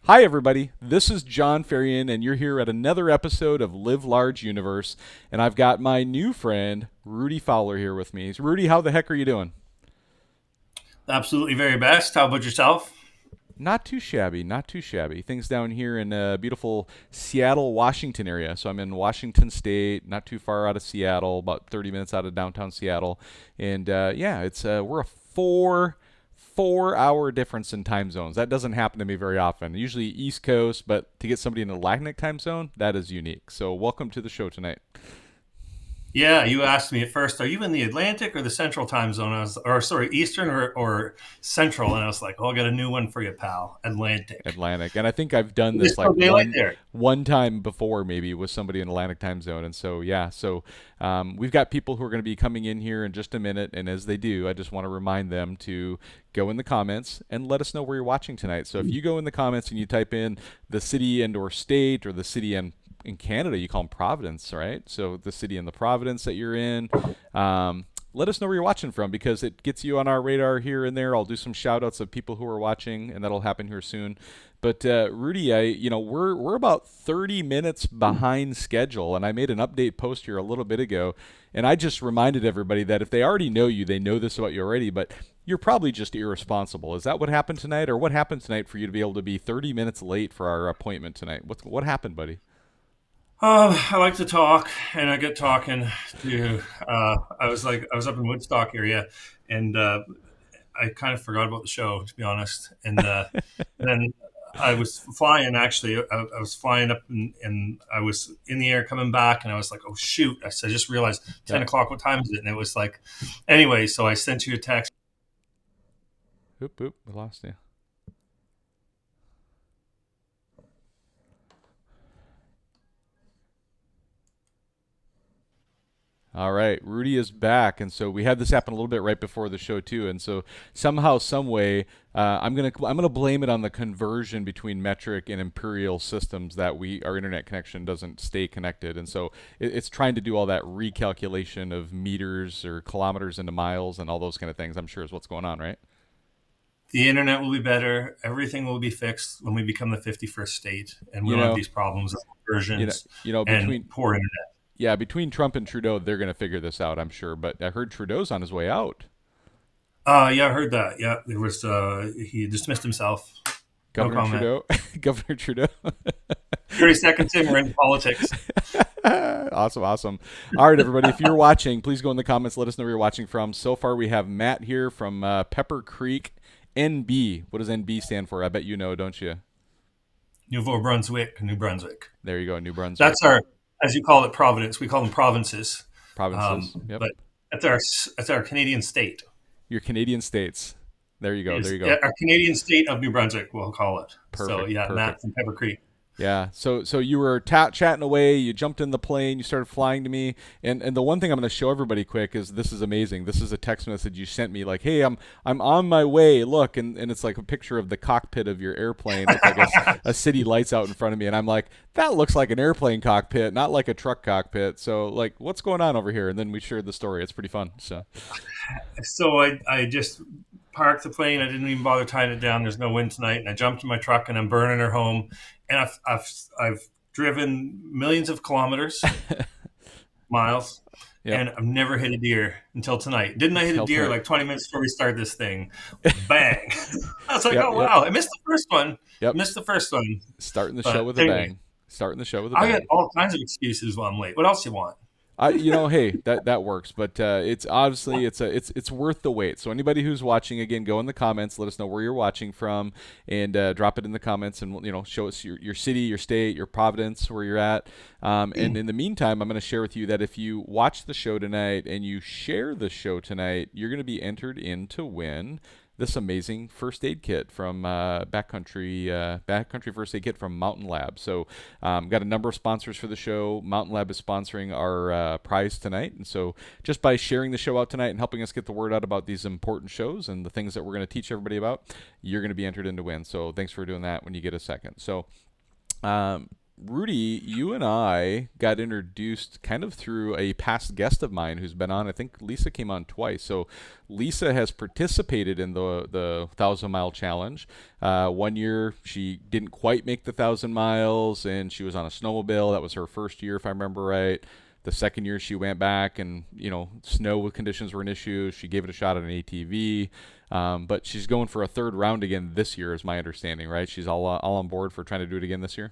Hi, everybody. This is John Ferrian, and you're here at another episode of Live Large Universe. And I've got my new friend, Rudi Fowler, here with me. Rudi, how the heck are you doing? Absolutely very best. How about yourself? Not too shabby, not too shabby. Things down here in beautiful Seattle, Washington area. So I'm in Washington State, not too far out of Seattle, about 30 minutes out of downtown Seattle. And yeah, it's we're a four hour difference in time zones. That doesn't happen to me very often. Usually East Coast, but to get somebody in the Atlantic time zone, that is unique. So welcome to the show tonight. Yeah, you asked me at first, are you in the Atlantic or the Central time zone? Or sorry, Eastern or Central? And I was like, oh, I got a new one for you, pal. Atlantic. Atlantic, and I think I've done There's this like still daylight one there. one time before, maybe with somebody in Atlantic time zone, and so yeah, so we've got people who are going to be coming in here in just a minute, and as they do, I just want to remind them to go in the comments and let us know where you're watching tonight. So if you go in the comments and you type in the city and or state, or the city and in Canada, you call them Providence, right? So the city and the Providence that you're in. Let us know where you're watching from because it gets you on our radar here and there. I'll do some shout outs of people who are watching, and that'll happen here soon. But Rudi, we're about 30 minutes behind schedule, and I made an update post here a little bit ago, and I just reminded everybody that if they already know you, they know this about you already, but you're probably just irresponsible. Is that what happened tonight, or what happened tonight for you to be able to be 30 minutes late for our appointment tonight? What happened, buddy? I like to talk, and I get talking to. I was up in Woodstock area, and I kind of forgot about the show, to be honest. And then I was flying. Actually, I was flying up, and I was in the air coming back, and I was like, "Oh shoot!" I just realized 10 o'clock. What time is it? And it was like, anyway. So I sent you a text. Oop, oop, we lost you. All right, Rudi is back, and so we had this happen a little bit right before the show too, and so somehow, some way, I'm gonna blame it on the conversion between metric and imperial systems that our internet connection doesn't stay connected, and so it's trying to do all that recalculation of meters or kilometers into miles and all those kind of things. I'm sure is what's going on, right? The internet will be better. Everything will be fixed when we become the 51st state, and we You don't have know, these problems of you know, versions and between poor internet. yeah, between Trump and Trudeau, they're gonna figure this out, I'm sure. But I heard Trudeau's on his way out. Yeah, I heard that. Yeah, there was. He dismissed himself. No Governor comment. Trudeau, Governor Trudeau. 30 seconds in, we're in politics. Awesome, awesome. All right, everybody. If you're watching, please go in the comments. Let us know where you're watching from. So far, we have Matt here from Pepper Creek, NB. What does NB stand for? I bet you know, don't you? Nouveau Brunswick, New Brunswick. There you go, New Brunswick. That's our, as you call it, Providence. We call them provinces, Provinces. Yep. but that's our Canadian state. Your Canadian states. There you go. There you Yeah, go. our Canadian state of New Brunswick, we'll call it. So Perfect. yeah, Matt Perfect. from Pepper Creek. Yeah. So you were chatting away. You jumped in the plane. You started flying to me. And the one thing I'm going to show everybody quick is this is amazing. This is a text message you sent me like, hey, I'm on my way. Look, and it's like a picture of the cockpit of your airplane with like a city lights out in front of me. And I'm like, that looks like an airplane cockpit, not like a truck cockpit. So like, what's going on over here? And then we shared the story. It's pretty fun. So So I just parked the plane. I didn't even bother tying it down. There's no wind tonight, and I jumped in my truck and I'm burning her home. And I've driven millions of kilometers, miles, yep. and I've never hit a deer until tonight. Didn't I hit a Until deer tonight. like 20 minutes before we started this thing? Bang! I was like, Yep. oh Yep. wow, I missed the first one. Yep. Missed the first one. Starting the show But with a anyway, bang. Starting the show with a I got bang. all kinds of excuses why I'm late. What else you want? Hey, that works, but it's obviously it's worth the wait. So anybody who's watching, again, go in the comments, let us know where you're watching from, and drop it in the comments, and show us your city, your state, your province, where you're at. And in the meantime, I'm going to share with you that if you watch the show tonight and you share the show tonight, you're going to be entered in to win this amazing first aid kit from Backcountry First Aid Kit from Mountain Lab. So, got a number of sponsors for the show. Mountain Lab is sponsoring our prize tonight, and so just by sharing the show out tonight and helping us get the word out about these important shows and the things that we're going to teach everybody about, you're going to be entered in to win. So, thanks for doing that when you get a second. So. Rudy, you and I got introduced kind of through a past guest of mine who's been on. I think Lisa came on twice. So Lisa has participated in the 1,000 mile challenge. One year she didn't quite make the 1,000 miles, and she was on a snowmobile. That was her first year, if I remember right. The second year she went back, and snow conditions were an issue. She gave it a shot on an ATV. But she's going for a third round again this year, is my understanding, right? She's all on board for trying to do it again this year.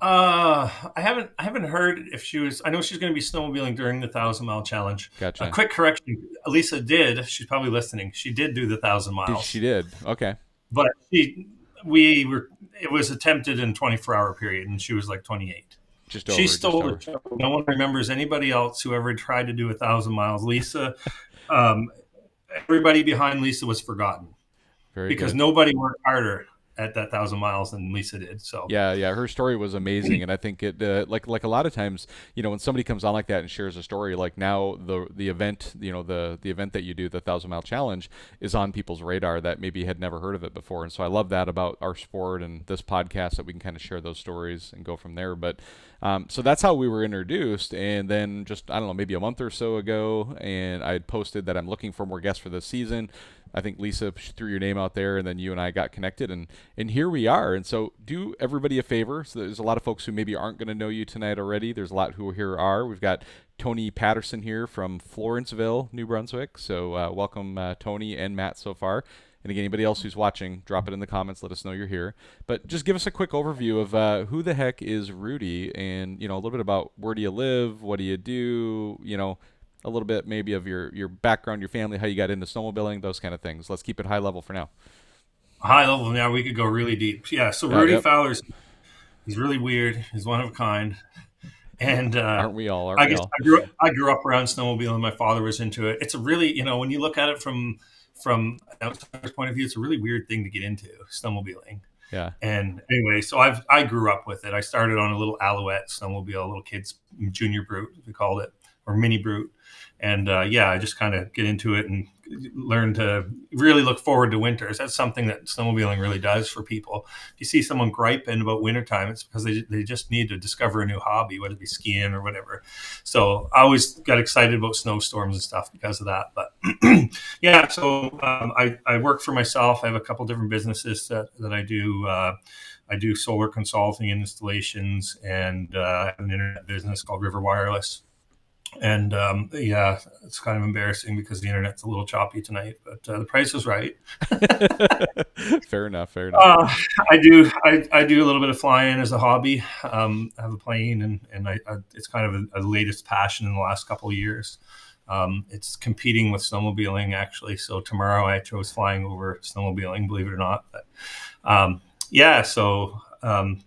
I haven't heard if she was. I know she's going to be snowmobiling during the 1,000 mile challenge. A Gotcha. quick correction: Elisa did. She's probably listening. She did do the thousand She miles, did. Okay. but we were. It was attempted in 24-hour period, and she was like 28. Just She over. Just stole the over. show. No one remembers anybody else who ever tried to do 1,000 miles. Lisa, um, everybody behind Lisa was forgotten Very because good. nobody worked harder at that 1,000 miles than Lisa did. So Yeah, yeah, her story was amazing, and I think it like a lot of times, when somebody comes on like that and shares a story, like now the event, the event that you do, the 1,000 mile challenge, is on people's radar that maybe had never heard of it before, and so I love that about our sport and this podcast that we can kind of share those stories and go from there. But so that's how we were introduced, and then just I don't know, maybe a month or so ago, and I had posted that I'm looking for more guests for this season. I think Lisa threw your name out there, and then you and I got connected, and here we are. And so, do everybody a favor. So there's a lot of folks who maybe aren't going to know you tonight already. There's a lot who here are. We've got Tony Patterson here from Florenceville, New Brunswick. So welcome, Tony and Matt, so far. And again, anybody else who's watching, drop it in the comments. Let us know you're here. But just give us a quick overview of who the heck is Rudi, and a little bit about where do you live, what do you do, a little bit maybe of your background, your family, how you got into snowmobiling, those kind of things. Let's keep it high level for now. high level now, we could go really deep. Yeah. So Rudi Yep. Fowler's he's really weird. He's one of a kind. And Aren't we all? Aren't I we guess all? I grew up around snowmobiling. My father was into it. It's a really, when you look at it from an outsider's point of view, it's a really weird thing to get into, snowmobiling. Yeah. And anyway, so I grew up with it. I started on a little Alouette snowmobile, a little kids junior brute, we called it, or mini brute. And yeah, I just kind of get into it and learn to really look forward to winters. That's something that snowmobiling really does for people. If you see someone griping about wintertime, it's because they just need to discover a new hobby, whether it be skiing or whatever. So I always got excited about snowstorms and stuff because of that. But yeah, so I work for myself. I have a couple different businesses that I do. I do solar consulting and installations, and I have an internet business called River Wireless. And yeah, it's kind of embarrassing because the internet's a little choppy tonight, but the price is right. Fair enough. Fair enough. I do a little bit of flying as a hobby. I have a plane, and it's kind of a latest passion in the last couple of years. It's competing with snowmobiling actually. So tomorrow I chose flying over snowmobiling, believe it or not. But yeah, so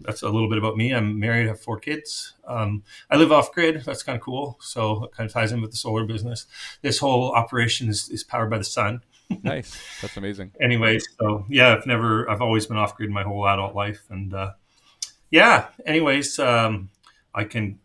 that's a little bit about me. I'm married, I have 4 kids. I live off grid. That's kind of cool. So it kind of ties in with the solar business. This whole operation is powered by the sun. Nice. That's amazing. Anyway, so yeah, I've always been off grid my whole adult life. And yeah, anyways, I can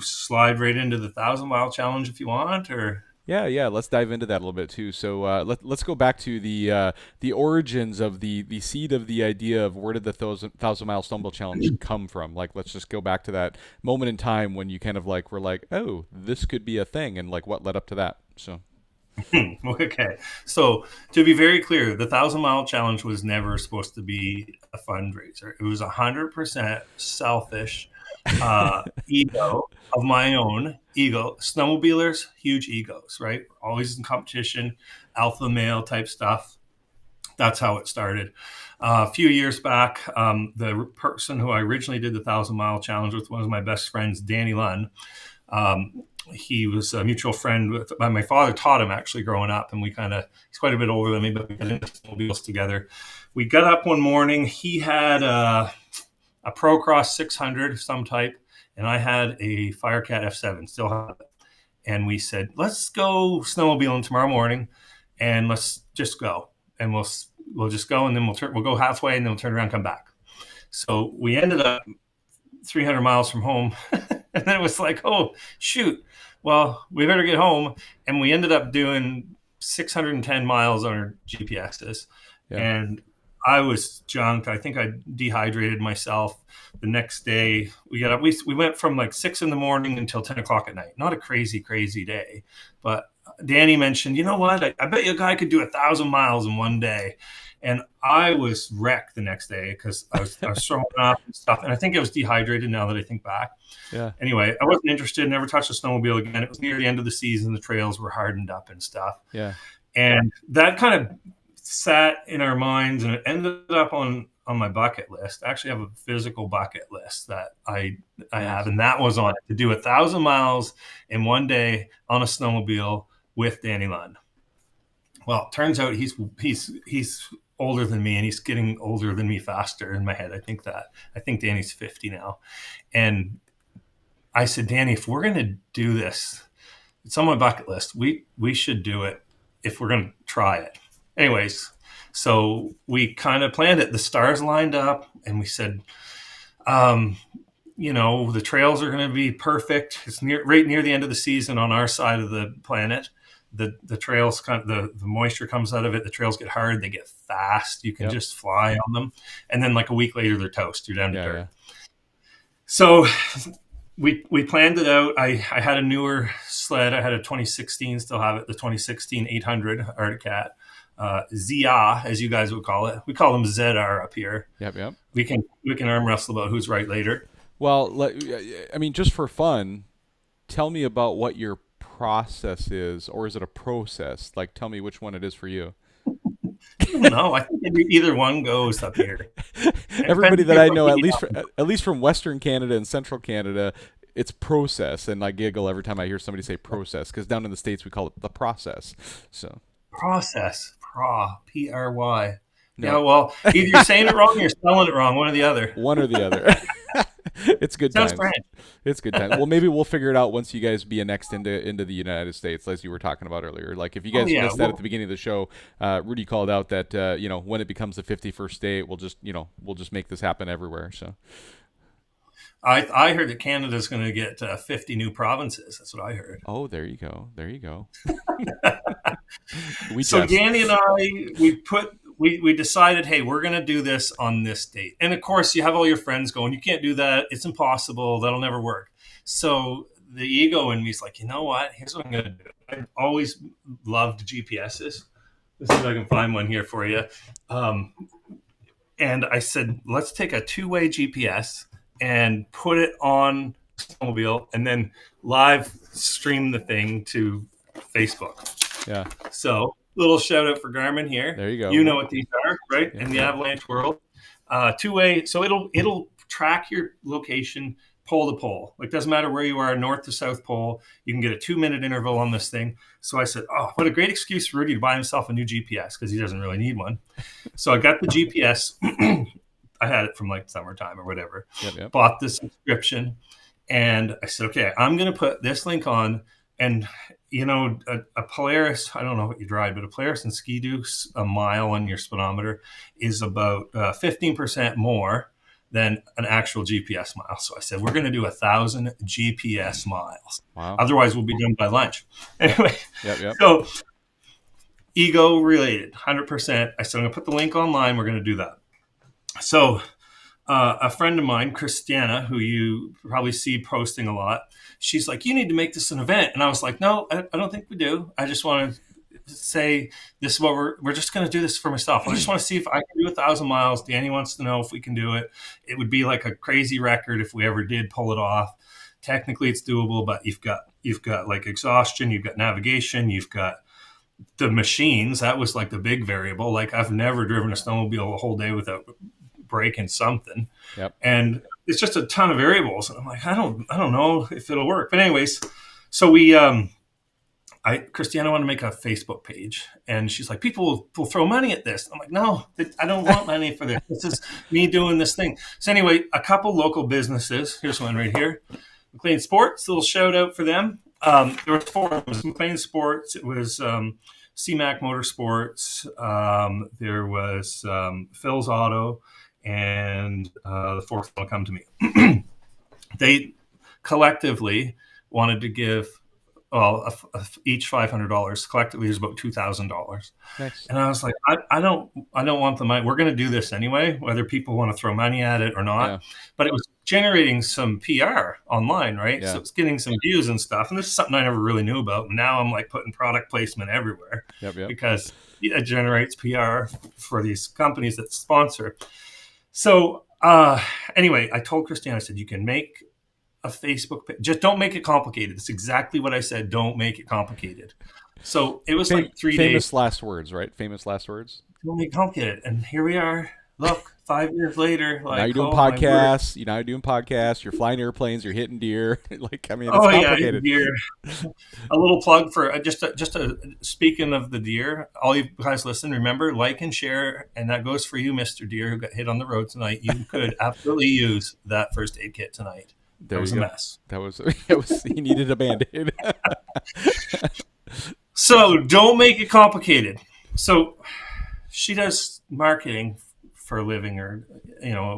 slide right into the 1,000 mile challenge if you want, or Yeah, yeah. Let's dive into that a little bit too. So let's go back to the origins of the seed of the idea of where did the 1,000 mile stumble challenge come from? Like, let's just go back to that moment in time when you kind of like were like, oh, this could be a thing, and like what led up to that. So okay. So to be very clear, the 1,000 mile challenge was never supposed to be a fundraiser. It was 100% selfish ego of my own ego. Snowmobilers, huge egos, right? Always in competition, alpha male type stuff. That's how it started. A few years back, the person who I originally did the 1,000 mile challenge with, one of my best friends, Danny Lunn. He was a mutual friend with my father, taught him actually growing up, and he's quite a bit older than me, but we got into snowmobiles together. We got up one morning. He had a Pro Cross 600 of some type, and I had a Firecat F7, still have it. And we said, let's go snowmobiling tomorrow morning, and let's just go, and we'll just go, and then we'll go halfway, and then we'll turn around and come back. So we ended up 300 miles from home. And then it was like, oh, shoot. Well, we better get home. And we ended up doing 610 miles on our GPSs. yeah, And I was junked. I think I dehydrated myself. The next day, we got up. We went from like 6 in the morning until 10 o'clock at night. Not a crazy day, but Danny mentioned, you know what? I bet you a guy could do 1,000 miles in one day, and I was wrecked the next day because I was throwing up and stuff. And I think I was dehydrated. Now that I think back, Yeah. anyway, I wasn't interested. Never touched a snowmobile again. It was near the end of the season. The trails were hardened up and stuff, Yeah. and that kind of sat in our minds, and it ended up on my bucket list. I actually have a physical bucket list that I have, Nice. and that was on it, to do 1,000 miles in one day on a snowmobile with Danny Lund. Well, it turns out he's older than me, and he's getting older than me faster in my head. I think Danny's 50 now, and I said, Danny, if we're gonna do this, it's on my bucket list. We should do it if we're gonna try it. Anyways, so we kind of planned it. The stars lined up, and we said, um, the trails are going to be perfect. It's right near the end of the season on our side of the planet. The trails the moisture comes out of it. The trails get hard. They get fast. You can Yep. just fly on them, and then like a week later, they're toast. You're down to Yeah. dirt. Yeah. So we planned it out. I had a newer sled. I had a 2016, still have it, the 2016 800 Arctic Cat. ZR, as you guys would call it. We call them ZR up here. Yep. Yep. We can arm wrestle about who's right later. Well, I mean, just for fun, tell me about what your process is, or is it a process? Like, tell me which one it is for you. No, I think either one goes up here. It depends Everybody if that you're I from know, the at least from Western Canada and Central Canada, it's process, and I giggle every time I hear somebody say process because down in the States we call it the process. So process. Pry. Yeah, no, well, either you're saying it wrong or you're spelling it wrong, one or the other. one or the other. It's good Sounds times. French. It's good times. Well, maybe we'll figure it out once you guys be annexed into the United States, as you were talking about earlier. Like if you Oh guys yeah. missed that at Well, the beginning of the show, Rudy called out that when it becomes the 51st state, we'll just make this happen everywhere. So I heard that Canada's going to get 50 new provinces. That's what I heard. oh, there you go, there you go. We So just Danny and I, we decided, hey, we're going to do this on this date. And of course, you have all your friends going, you can't do that. It's impossible. That'll never work. So the ego in me is like, you know what? Here's what I'm going to do. I always loved GPSs. Let's see if I can find one here for you. Um, and I said, let's take a two-way GPS and put it on snowmobile and then live stream the thing to Facebook. yeah, So, little shout out for Garmin here. there you go. You know what these are, right? Yeah, In the yeah, avalanche world, two-way. So it'll track your location pole to pole. Like doesn't matter where you are, north to south pole. You can get a 2-minute interval on this thing. So I said, oh, what a great excuse for Rudy to buy himself a new GPS because he doesn't really need one. So I got the GPS. I had it from like summertime or whatever. yep, yep. Bought the subscription, and I said, okay, I'm going to put this link on. And a Polaris, I don't know what you drive, but a Polaris and Ski-Doo, a mile on your speedometer is about 15% more than an actual GPS mile. So I said, we're going to do 1,000 GPS miles. Wow. Otherwise, we'll be done by lunch. Anyway, Yep, yep. so ego related, 100%. I said, I'm going to put the link online. We're going to do that. So a friend of mine, Christiana, who you probably see posting a lot, she's like, you need to make this an event. And I was like, no, I don't think we do. I just want to say this is what we're just going to do this for myself. I just want to see if I can do 1,000 miles. Danny wants to know if we can do it. It would be like a crazy record if we ever did pull it off. Technically it's doable, but you've got like exhaustion, you've got navigation, you've got the machines. That was like the big variable. Like I've never driven a snowmobile a whole day without breaking something. Yep. And it's just a ton of variables. And I'm like, I don't know if it'll work. But anyways, so Christiana wanted to make a Facebook page, and she's like, people will throw money at this. I'm like, no, I don't want money for this. This is me doing this thing. So anyway, a couple local businesses. Here's one right here. McLean Sports, a little shout out for them. There were four. It was McLean Sports. It was CMAC Motorsports. There was Phil's Auto, and the fourth one will come to me. They collectively wanted to give well, each $500. Collectively, it was about $2,000. Nice. And I was like, I don't want the money. We're going to do this anyway, whether people want to throw money at it or not. Yeah. But it was generating some PR online, right? So Yeah. it's getting some views and stuff. And this is something I never really knew about. And now I'm like putting product placement everywhere Yep. Yep. because it generates PR for these companies that sponsor. So anyway, I told Christiane, I said, you can make a Facebook page. Just don't make it complicated. It's exactly what I said. Don't make it complicated. So it was like 3 days. Famous last words, right? Famous last words. Don't make it complicated. And here we are. Look, 5 years later, Now you're like, doing oh my word. podcasts. You now you're doing podcasts. You're flying airplanes. You're hitting deer. Like, I mean, it's Oh yeah, complicated. deer. A little plug for speaking of the deer. All you guys listen, remember, like and share, and that goes for you, Mr. Deer, who got hit on the road tonight. You could absolutely use that first aid kit tonight. That There was you a go. mess. That was it. Was he needed a band-aid? So don't make it complicated. So she does marketing for a living, or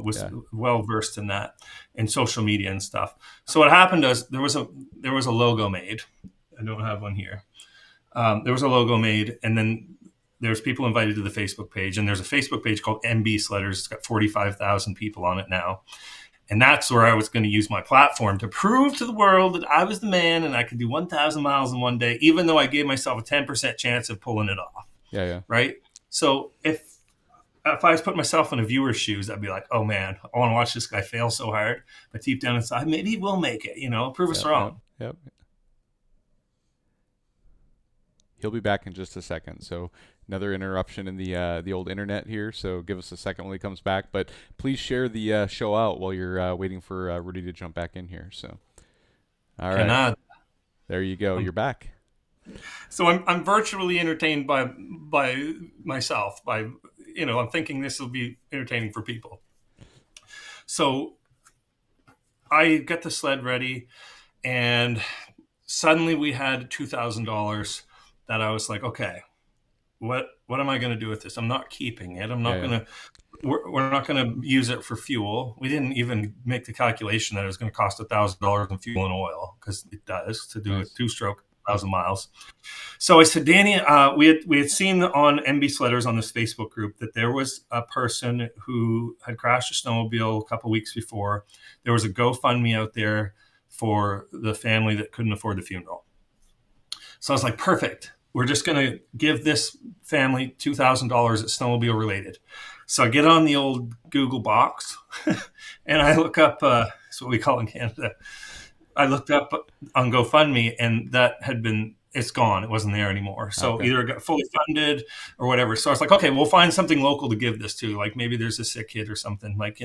was Yeah. well versed in that, in social media and stuff. So what happened is there was a logo made. I don't have one here. There was a logo made, and then there's people invited to the Facebook page, and there's a Facebook page called MB Sledders. It's got 45,000 people on it now. And that's where I was going to use my platform to prove to the world that I was the man and I could do 1,000 miles in one day, even though I gave myself a 10% chance of pulling it off. Yeah. Yeah. Right. So if I was putting myself in a viewer's shoes, I'd be like, oh man, I want to watch this guy fail so hard. But deep down inside, maybe he will make it, prove us Yep. Yep. wrong. Yep. He'll be back in just a second. So another interruption in the old internet here. So give us a second when he comes back. But please share the show out while you're waiting for Rudy to jump back in here. So all right, Cannot. there you go. You're back. So I'm virtually entertained by myself. I'm thinking this will be entertaining for people. So I get the sled ready, and suddenly we had $2,000 that I was like, okay, what am I going to do with this? I'm not keeping it. I'm not Yeah. going to. We're not going to use it for fuel. We didn't even make the calculation that it was going to cost $1,000 in fuel and oil, because it does to do a Nice. two-stroke 1,000 miles. So I said, Danny, we had seen on MB Sledders on this Facebook group that there was a person who had crashed a snowmobile a couple weeks before. There was a GoFundMe out there for the family that couldn't afford the funeral. So I was like, perfect. We're just going to give this family $2,000 that's snowmobile related. So I get on the old Google box and I look up, that's what we call it in Canada. I looked up on GoFundMe, and it's gone. It wasn't there anymore. So Okay. either it got fully funded or whatever. So I was like, okay, we'll find something local to give this to. Like maybe there's a sick kid or something. Like,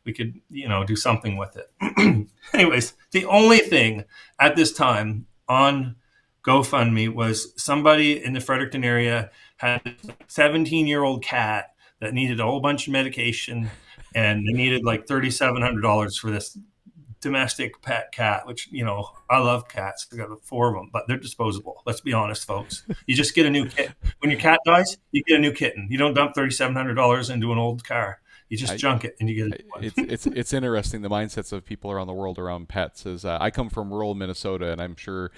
we could, do something with it. Anyways, the only thing at this time on GoFundMe was somebody in the Fredericton area had a 17-year-old cat that needed a whole bunch of medication, and they needed like $3,700 for this domestic pet cat, which, I love cats. I got 4 of them, but they're disposable. Let's be honest, folks. You just get a new kitten. When your cat dies, you get a new kitten. You don't dump $3,700 into an old car. You just I, junk it and you get a new one. it's interesting, the mindsets of people around the world around pets. Is I come from rural Minnesota, and I'm sure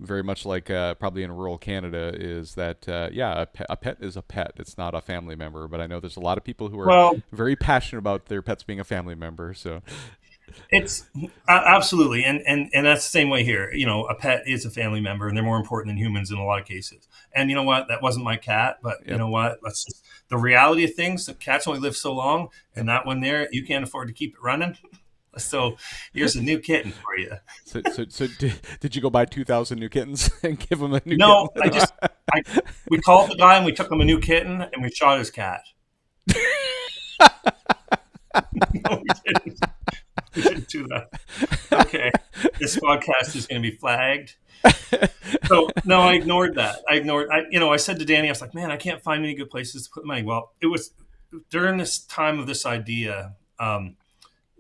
very much like probably in rural Canada, is that a pet is a pet. It's not a family member. But I know there's a lot of people who are Well, very passionate about their pets being a family member. So it's absolutely, and that's the same way here. A pet is a family member, and they're more important than humans in a lot of cases. And you know what? That wasn't my cat, but you yep. know what? The reality of things. The cats only live so long, and that one there, you can't afford to keep it running. So here's a new kitten for you. So did you go buy 2,000 new kittens and give them a new No, kitten? we called the guy and we took him a new kitten and we shot his cat. No, we didn't. We didn't do that. Okay, this podcast is going to be flagged. So no, I ignored that. I said to Danny, I was like, man, I can't find any good places to put money. Well, it was during this time of this idea.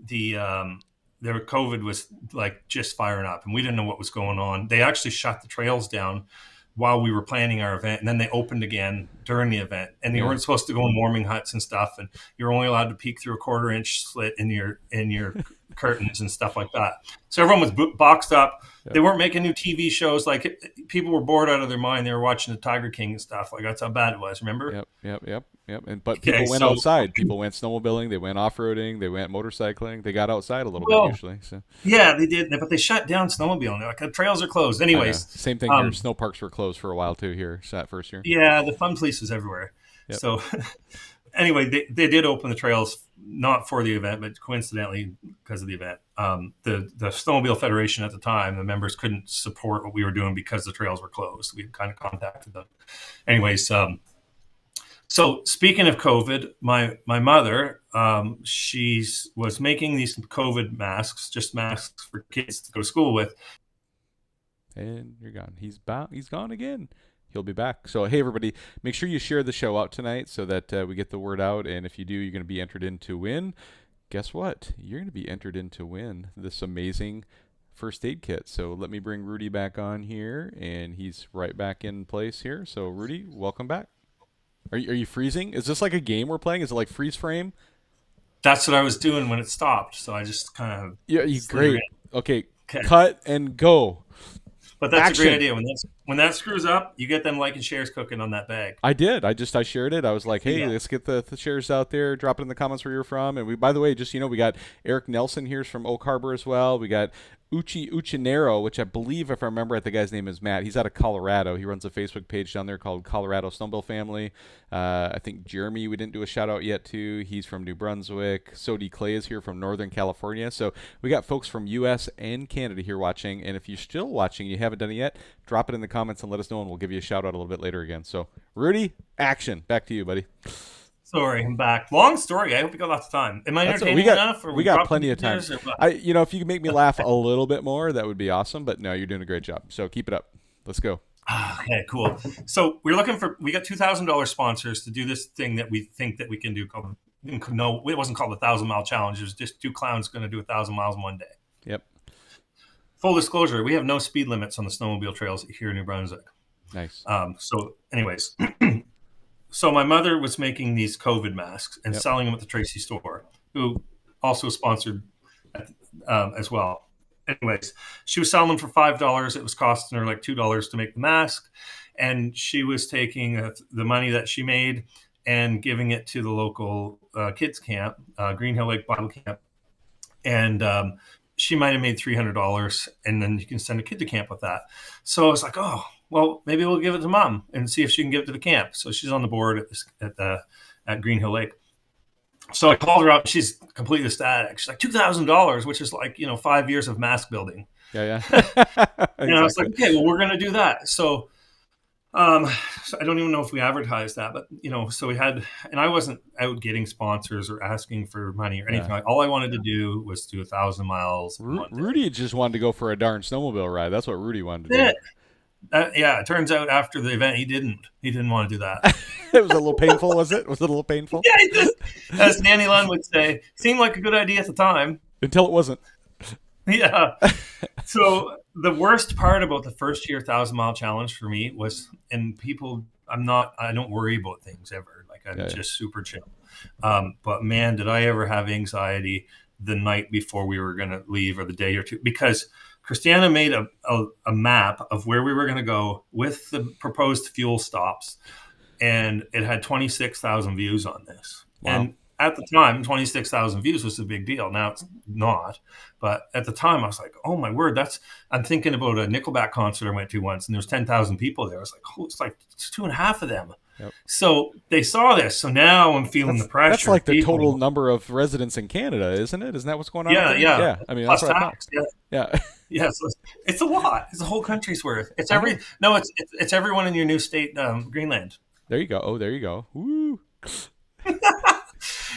Their COVID was like just firing up, and we didn't know what was going on. They actually shut the trails down while we were planning our event, and then they opened again during the event. And you weren't supposed to go in warming huts and stuff, and you're only allowed to peek through a 1/4 inch slit in your curtains and stuff like that. So everyone was boxed up. They Yep. weren't making new TV shows. Like people were bored out of their mind. They were watching the Tiger King and stuff. Like that's how bad it was. Remember? Yep. Yep. Yep. Yep. And but Okay, people went so outside. People went snowmobiling. They went off roading. They went motorcycling. They got outside a little bit well, usually. So yeah, they did, but they shut down snowmobiling. They're like the trails are closed. I know. Anyways, Same thing here. um, Snow parks were closed for a while too here. So that first year. yeah, the fun police was everywhere. Yep. So anyway, they did open the trails not for the event, but coincidentally because of the event. The Snowmobile Federation at the time, the members couldn't support what we were doing because the trails were closed. We kind of contacted them. Anyways, so speaking of COVID, my mother, she was making these COVID masks, just masks for kids to go to school with. And you're gone. He's gone again. He'll be back. So hey, everybody, make sure you share the show out tonight so that we get the word out. And if you do, you're going to be entered in to win. Guess what? You're going to be entered in to win this amazing first aid kit. So let me bring Rudi back on here, and he's right back in place here. So Rudi, welcome back. Are you freezing? Is this like a game we're playing? Is it like freeze frame? That's what I was doing when it stopped. So I just kind of Yeah, you slid great. in. Okay, Okay. cut and go. But that's a Action. great idea. When that screws up, you get them like and shares cooking on that bag. I did. I shared it. I was like, hey, Yeah. let's get the shares out there. Drop it in the comments where you're from. And we, by the way, just we got Eric Nelson here's from Oak Harbor as well. We got Uchi Uchinero, which I believe, if I remember right, the guy's name is Matt. He's out of Colorado. He runs a Facebook page down there called Colorado Snowmobile Family. I think Jeremy, we didn't do a shout out yet to. He's from New Brunswick. Sodi Clay is here from Northern California. So we got folks from U.S. and Canada here watching. And if you're still watching, you haven't done it yet, drop it in the comments and let us know, and we'll give you a shout out a little bit later again. So Rudi, action. Back to you, buddy. Sorry, I'm back. Long story. I hope you got lots of time. Am I That's what, entertaining enough? Or we got dropping plenty of time. pictures or what? If you could make me laugh a little bit more, that would be awesome. But no, you're doing a great job. So keep it up. Let's go. Okay, cool. So we got $2,000 sponsors to do this thing that we think that we can do called, no, it wasn't called the 1,000 Mile Challenge. It was just two clowns going to do 1,000 miles in one day. Yep. Full disclosure, we have no speed limits on the snowmobile trails here in New Brunswick. Nice. So anyways, so my mother was making these COVID masks and Yep. selling them at the Tracy store, who also sponsored as well. Anyways, she was selling them for $5. It was costing her like $2 to make the mask, and she was taking the money that she made and giving it to the local kids camp, Green Hill Lake Bible Camp, and she might have made $300, and then you can send a kid to camp with that. So I was like, oh, well, maybe we'll give it to mom and see if she can give it to the camp. So she's on the board at Green Hill Lake. So I called her up. She's completely ecstatic. She's like, $2,000, which is like 5 years of mask building. Yeah. And I was like, okay, well, we're going to do that. So I don't even know if we advertised that, but so we had, and I wasn't out getting sponsors or asking for money or anything. Yeah. All I wanted to do was do 1,000 miles. in one day. Rudi just wanted to go for a darn snowmobile ride. That's what Rudi wanted to do. Yeah, it turns out after the event, he didn't want to do that. It was a little painful, was it? Was it a little painful? Yeah, he just, as Danny Lund would say, seemed like a good idea at the time. Until it wasn't. Yeah. So the worst part about the first year 1,000 Mile Challenge for me was, and people, I don't worry about things ever. Like I'm just super chill. But man, did I ever have anxiety the night before we were going to leave, or the day or two, because Christiana made a map of where we were going to go with the proposed fuel stops, and it had 26,000 views on this. Wow. And at the time, 26,000 views was a big deal. Now it's not. But at the time, I was like, oh, my word, I'm thinking about a Nickelback concert I went to once, and there was 10,000 people there. I was like, oh, it's like 2.5 of them. Yep. So they saw this. So now I'm feeling the pressure. That's like the people. total number of residents in Canada, isn't it? Isn't that what's going on? Yeah, there? yeah. I mean, Plus that's what I thought. tax. Yeah. Yeah. Yeah, so it's a lot. It's a whole country's worth. It's everyone in your new state, Greenland. There you go. Oh, there you go. Woo.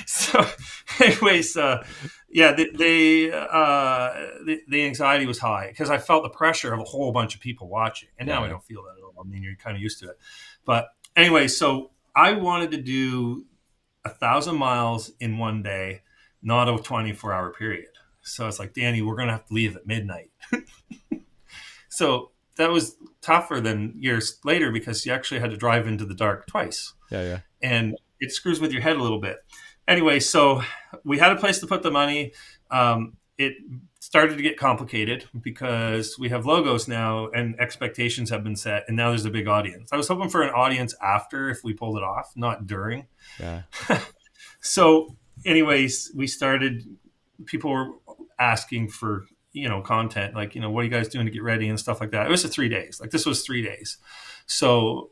So, anyways, yeah, the anxiety was high because I felt the pressure of a whole bunch of people watching, and now I don't feel that at all. I mean, you're kind of used to it. But anyway, so I wanted to do 1,000 miles in one day, not a 24-hour period. So it's like, Danny, we're going to have to leave at midnight. So that was tougher than years later because you actually had to drive into the dark twice. Yeah. And it screws with your head a little bit. Anyway, so we had a place to put the money. it started to get complicated because we have logos now and expectations have been set, and now there's a big audience. I was hoping for an audience after if we pulled it off, not during. Yeah. So, anyways, we started. People were asking for content like what are you guys doing to get ready and stuff like that. It was 3 days. Like this was 3 days. So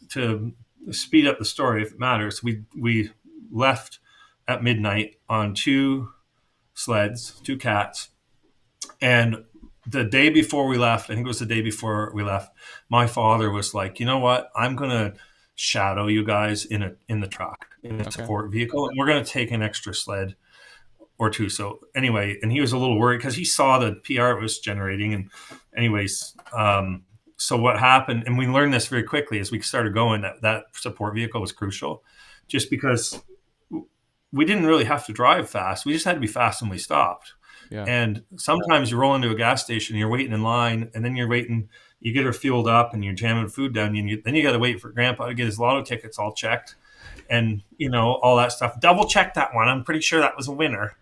to speed up the story, if it matters, we left at midnight on 2 sleds, 2 cats, and the day before we left, I think it was the day before we left, my father was like, you know what, I'm gonna shadow you guys in the truck in a Okay. support vehicle, and we're gonna take an extra sled or two. So anyway, and he was a little worried because he saw the PR it was generating. And anyways, so what happened, and we learned this very quickly as we started going, that support vehicle was crucial, just because we didn't really have to drive fast. We just had to be fast when we stopped. Yeah. And sometimes you roll into a gas station, and you're waiting in line, and then you're waiting, you get her fueled up, and you're jamming food down, and then you got to wait for Grandpa to get his lotto tickets all checked, and all that stuff. Double check that one. I'm pretty sure that was a winner.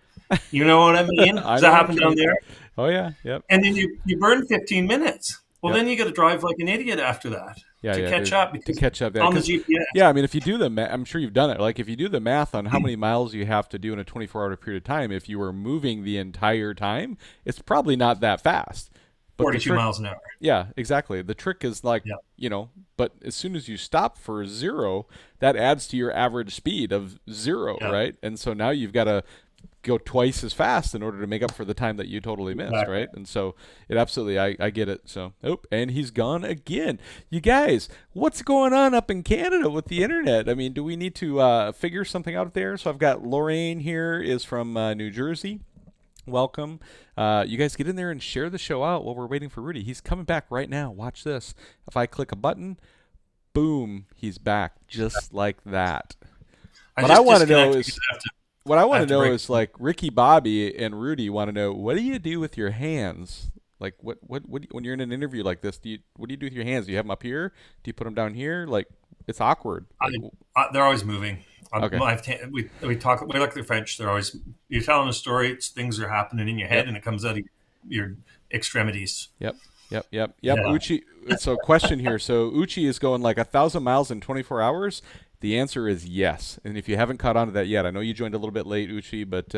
You know what I mean? I Does know that what happen you down mean. there? Oh yeah. Yep. And then you burn 15 minutes. Well, Yep. then you got to drive like an idiot after that Yeah, to yeah, catch up to because catch up. Yeah, on the 'cause GPS. yeah, I mean, if you do I'm sure you've done it. Like if you do the math on how many miles you have to do in a 24-hour period of time, if you were moving the entire time, it's probably not that fast. But the 42 trick, miles an hour. yeah, exactly. The trick is like, Yeah. but as soon as you stop for zero, that adds to your average speed of zero, Yeah. right? And so now you've got to go twice as fast in order to make up for the time that you totally missed, Exactly. right? And so it absolutely, I get it. So, and he's gone again. You guys, what's going on up in Canada with the internet? I mean, do we need to figure something out there? So I've got Lorraine here is from New Jersey. Welcome. You guys get in there and share the show out while we're waiting for Rudi. He's coming back right now. Watch this. If I click a button, boom, he's back just like that. I What I just want to know disconnected is because what I I want have to to know break. is like Ricky Bobby and Rudi want to know what do you do with your hands? Like when you're in an interview like this, what do you do with your hands? Do you have them up here? Do you put them down here? Like it's awkward. Like They're always moving. okay. We talk. We like the French. They're always you're telling a story. Things are happening in your head, Yep. and it comes out of your extremities. Yep. Yep. Yep. Yep. Yeah. Uchi. So question here. So Uchi is going like 1,000 miles in 24 hours. The answer is yes. And if you haven't caught on to that yet, I know you joined a little bit late, Uchi, but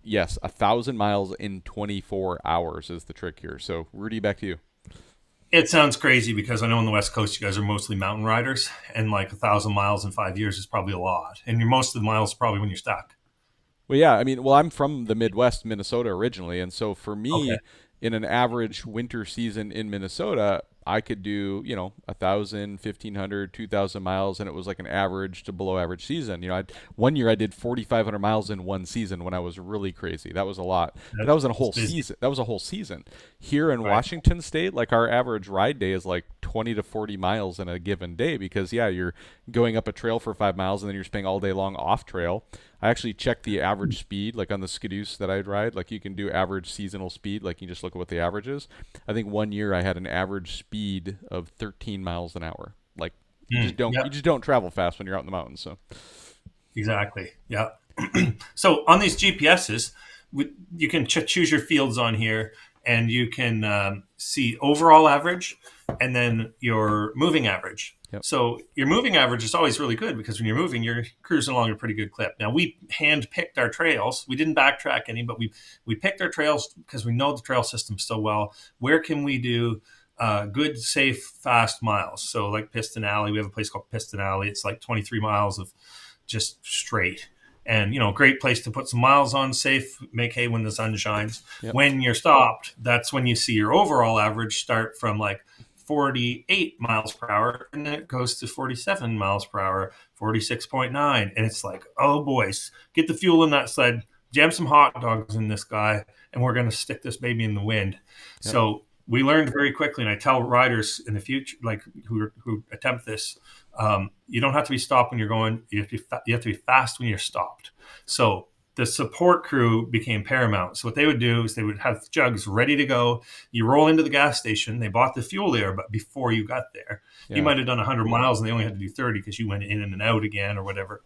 yes, 1,000 miles in 24 hours is the trick here. So Rudi, back to you. It sounds crazy because I know on the West Coast you guys are mostly mountain riders, and like 1,000 miles in 5 years is probably a lot. And most of the miles probably when you're stuck. Well, yeah, I mean, well, I'm from the Midwest, Minnesota originally, and so for Okay. me, in an average winter season in Minnesota, I could do 1,000, 1,500, 2,000 miles, and it was like an average to below average season. One year I did 4,500 miles in one season when I was really crazy. That was a lot, but that was in a That's whole busy. season. That was a whole season. Here in Right. Washington State, like our average ride day is like 20 to 40 miles in a given day because yeah, you're going up a trail for 5 miles and then you're spending all day long off trail. I actually checked the average speed, like on the Skidoos that I'd ride. Like you can do average seasonal speed, like you just look at what the average is. I think one year I had an average speed of 13 miles an hour. Like you Yeah. just don't travel fast when you're out in the mountains. So Exactly. Yeah. So on these GPSs, you can choose your fields on here, and you can see overall average and then your moving average. yep, So your moving average is always really good because when you're moving, you're cruising along a pretty good clip. Now we hand picked our trails. We didn't backtrack any, but we picked our trails because we know the trail system so well. Where can we do good, safe, fast miles? So like Piston Alley, we have a place called Piston Alley. It's like 23 miles of just straight. And great place to put some miles on, safe, make hay when the sun shines. yep, When you're stopped, that's when you see your overall average start from like 48 miles per hour, and then it goes to 47 miles per hour, 46.9, and it's like, oh boys, get the fuel in that sled, jam some hot dogs in this guy, and we're going to stick this baby in the wind. yep, So we learned very quickly, and I tell riders in the future, like who attempt this, you don't have to be stopped when you're going. You have to be fast when you're stopped. So the support crew became paramount. So what they would do is they would have jugs ready to go. You roll into the gas station. They bought the fuel there, but before you got there, you yeah, might have done 100 miles and they only had to do 30 because you went in and out again or whatever.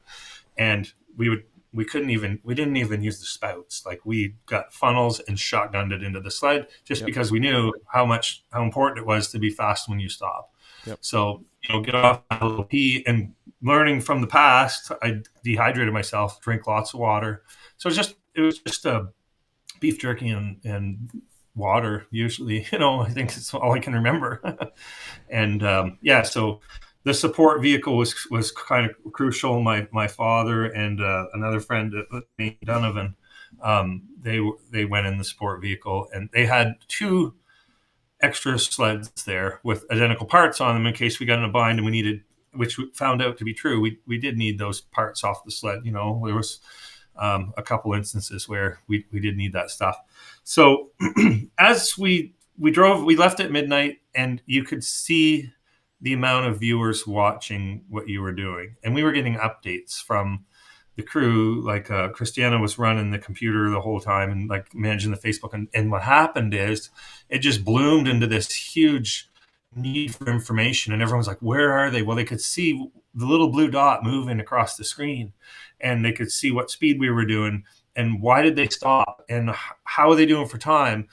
And we would we didn't even use the spouts. Like we got funnels and shotgunned it into the sled just Yep. because we knew how important it was to be fast when you stop. Yep. So, get off, have a little pee, and learning from the past, I dehydrated myself, drink lots of water. So it was just beef jerky and water usually. I think it's all I can remember. And yeah, so the support vehicle was kind of crucial. My father and another friend, Donovan, they went in the support vehicle, and they had two extra sleds there with identical parts on them in case we got in a bind and we needed, which we found out to be true. We did need those parts off the sled. There was a couple instances where we did need that stuff. So as we drove, we left at midnight, and you could see the amount of viewers watching what you were doing, and we were getting updates from the crew. Like Christiana was running the computer the whole time and like managing the Facebook. And what happened is it just bloomed into this huge need for information. And everyone's like, where are they? Well, they could see the little blue dot moving across the screen, and they could see what speed we were doing and why did they stop and how are they doing for time?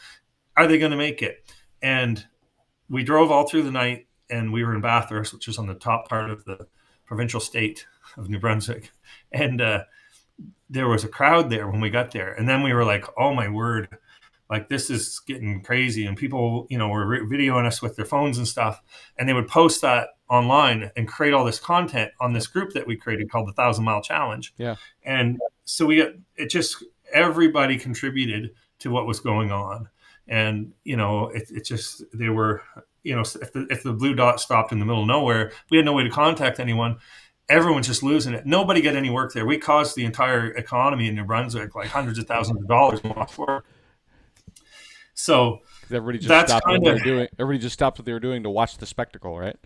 Are they going to make it? And we drove all through the night, and we were in Bathurst, which is on the top part of the provincial state of New Brunswick. And there was a crowd there when we got there. And then we were like, oh my word, like this is getting crazy. And people, were videoing us with their phones and stuff. And they would post that online and create all this content on this group that we created called the 1,000 Mile Challenge. Yeah. And so everybody contributed to what was going on. And, it just, they were, if the blue dot stopped in the middle of nowhere, we had no way to contact anyone. Everyone's just losing it. Nobody got any work there. We caused the entire economy in New Brunswick like hundreds of thousands of dollars in lost work. So Everybody just that's stopped what kind they of were doing. Everybody just stopped what they were doing to watch the spectacle, right?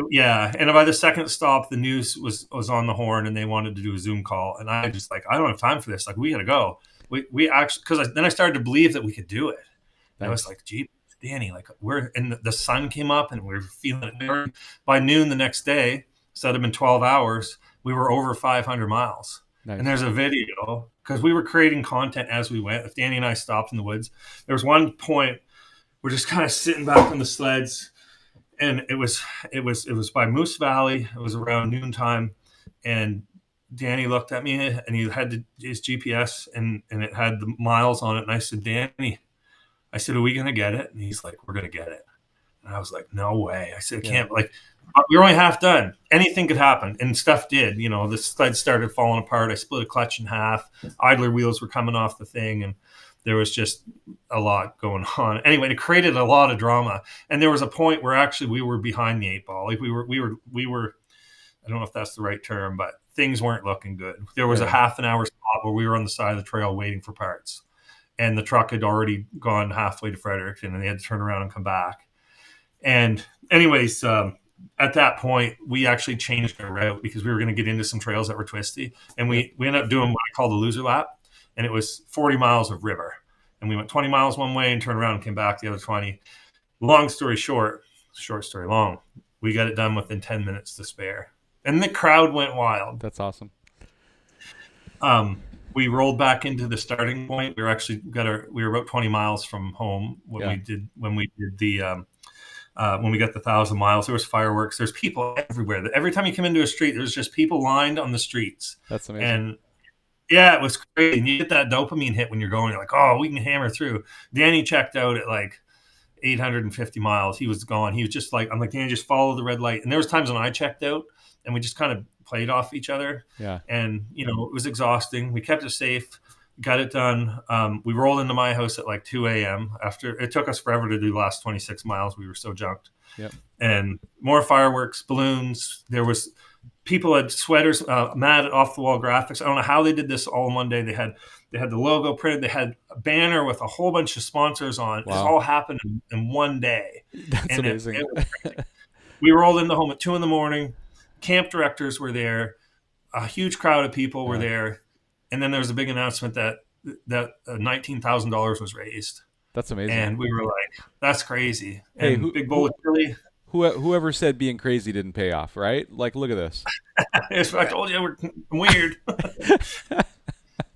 yeah. And by the second stop, the news was on the horn, and they wanted to do a Zoom call, and I just like I don't have time for this. Like we got to go. We actually because then I started to believe that we could do it. And I was like, gee, Danny, like and the sun came up, and we were feeling it. By noon the next day, so it had been 12 hours, we were over 500 miles. Nice. And there's a video because we were creating content as we went. If Danny and I stopped in the woods, there was one point we're just kind of sitting back on the sleds, and it was by Moose Valley. It was around noontime, and Danny looked at me, and he had his GPS, and it had the miles on it. And I said, Danny, I said, are we going to get it? And he's like, we're going to get it. And I was like, no way. I said, I can't. Like, we're only half done. Anything could happen. And stuff did. The sled started falling apart. I split a clutch in half. Idler wheels were coming off the thing. And there was just a lot going on. Anyway, it created a lot of drama. And there was a point where actually we were behind the eight ball. Like we were, I don't know if that's the right term, but things weren't looking good. There was a half an hour spot where we were on the side of the trail waiting for parts. And the truck had already gone halfway to Fredericton, and they had to turn around and come back. And anyways, at that point, we actually changed our route because we were going to get into some trails that were twisty. And we ended up doing what I call the loser lap. And it was 40 miles of river. And we went 20 miles one way and turned around and came back the other 20. Long story short, short story long, we got it done within 10 minutes to spare. And the crowd went wild. That's awesome. We rolled back into the starting point. We were about 20 miles from home when we did the when we got the 1,000 miles. There was fireworks. There's people everywhere. Every time you come into a street, there's just people lined on the streets. That's amazing. And yeah, it was crazy. And you get that dopamine hit when you're going. You're like, oh, we can hammer through. Danny checked out at like 850 miles. He was gone. He was just like, I'm like, Danny, just follow the red light. And there was times when I checked out, and we just kind of played off each other. Yeah. And, it was exhausting. We kept it safe, got it done. We rolled into my house at like 2 a.m. After it took us forever to do the last 26 miles. We were so junked. Yep. And more fireworks, balloons. There was people had sweaters, mad off the wall graphics. I don't know how they did this all in one day. They had the logo printed. They had a banner with a whole bunch of sponsors on it. Wow. This all happened in one day. That's amazing. We rolled into home at 2 a.m. Camp directors were there. A huge crowd of people were there. And then there was a big announcement that $19,000 was raised. That's amazing. And we were like, that's crazy. Hey, and Big Bowl of Chili. Whoever said being crazy didn't pay off, right? Like, look at this. I told you we're weird.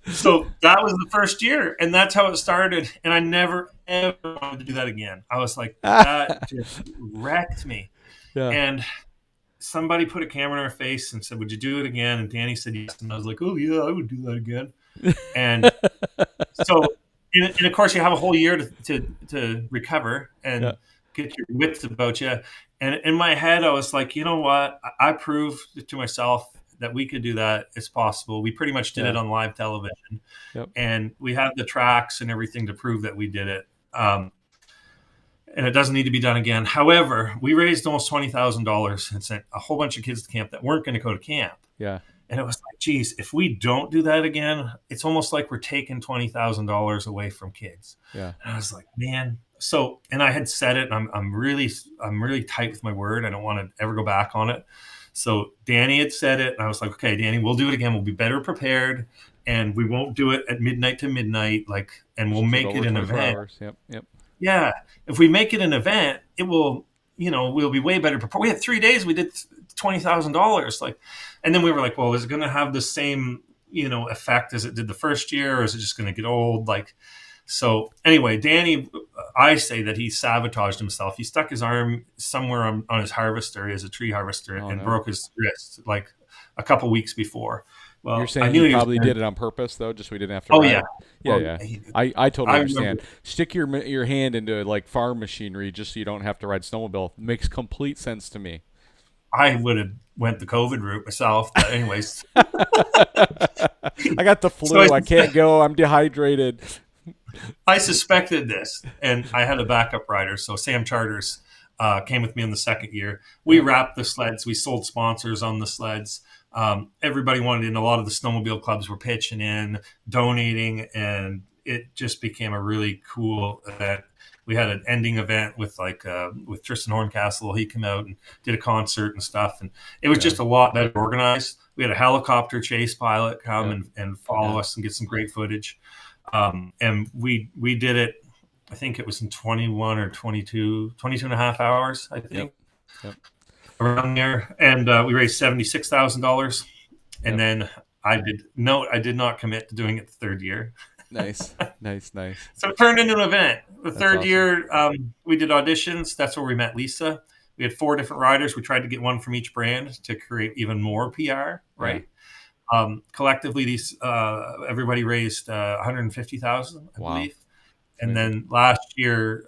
So that was the first year, and that's how it started. And I never ever wanted to do that again. I was like, that just wrecked me. Yeah. And somebody put a camera in our face and said, "Would you do it again?" And Danny said yes, and I was like, "Oh yeah, I would do that again." And so, and of course, you have a whole year to recover Yeah. and get your wits about you. And in my head, I was like, you know what? I proved to myself that we could do that. It's possible. We pretty much did it Yeah. on live television, Yep. and we have the tracks and everything to prove that we did it. And it doesn't need to be done again. However, we raised almost $20,000 and sent a whole bunch of kids to camp that weren't going to go to camp. Yeah. And it was like, geez, if we don't do that again, it's almost like we're taking $20,000 away from kids. Yeah. And I was like, man. So, and I had said it, and I'm really tight with my word. I don't want to ever go back on it. So Danny had said it, and I was like, okay, Danny, we'll do it again. We'll be better prepared, and we won't do it at midnight to midnight, and we'll Just do it make over it an 24 event. hours. Yep. Yep. Yeah, if we make it an event, it will, we'll be way better prepared. We had 3 days. We did $20,000. And then we were like, well, is it going to have the same, effect as it did the first year, or is it just going to get old? So anyway, Danny, I say that he sabotaged himself. He stuck his arm somewhere on his harvester, as a tree harvester, Oh and no. broke his wrist like a couple weeks before. You're Well, I saying knew he he was probably gonna. did it on purpose, though, just so we didn't have to Oh yeah. ride. Yeah, Well, yeah. I totally I remember. understand. Stick your hand into like farm machinery just so you don't have to ride snowmobile. Makes complete sense to me. I would have went the COVID route myself, but anyways. I got the So I flu. I can't go. I'm dehydrated. I suspected this, and I had a backup rider. So Sam Charters came with me in the second year. We Yep. wrapped the sleds. We sold sponsors on the sleds. Everybody wanted in. A lot of the snowmobile clubs were pitching in, donating, and it just became a really cool event. We had an ending event with Tristan Horncastle. He came out and did a concert and stuff, and it was Yeah. just a lot better organized. We had a helicopter chase pilot come Yep. and follow Yeah. us and get some great footage. And we did it. I think it was in 21 or 22 and a half hours, I Yep. think, Yep. around there. And we raised $76,000. And Yep. then I did not commit to doing it the third year. Nice. Nice. Nice. So it turned into an event. The That's third awesome. year, we did auditions. That's where we met Lisa. We had 4 different riders. We tried to get one from each brand to create even more PR, Yeah. right? Collectively, these everybody raised 150,000, I Wow. believe. It's And amazing. then last year,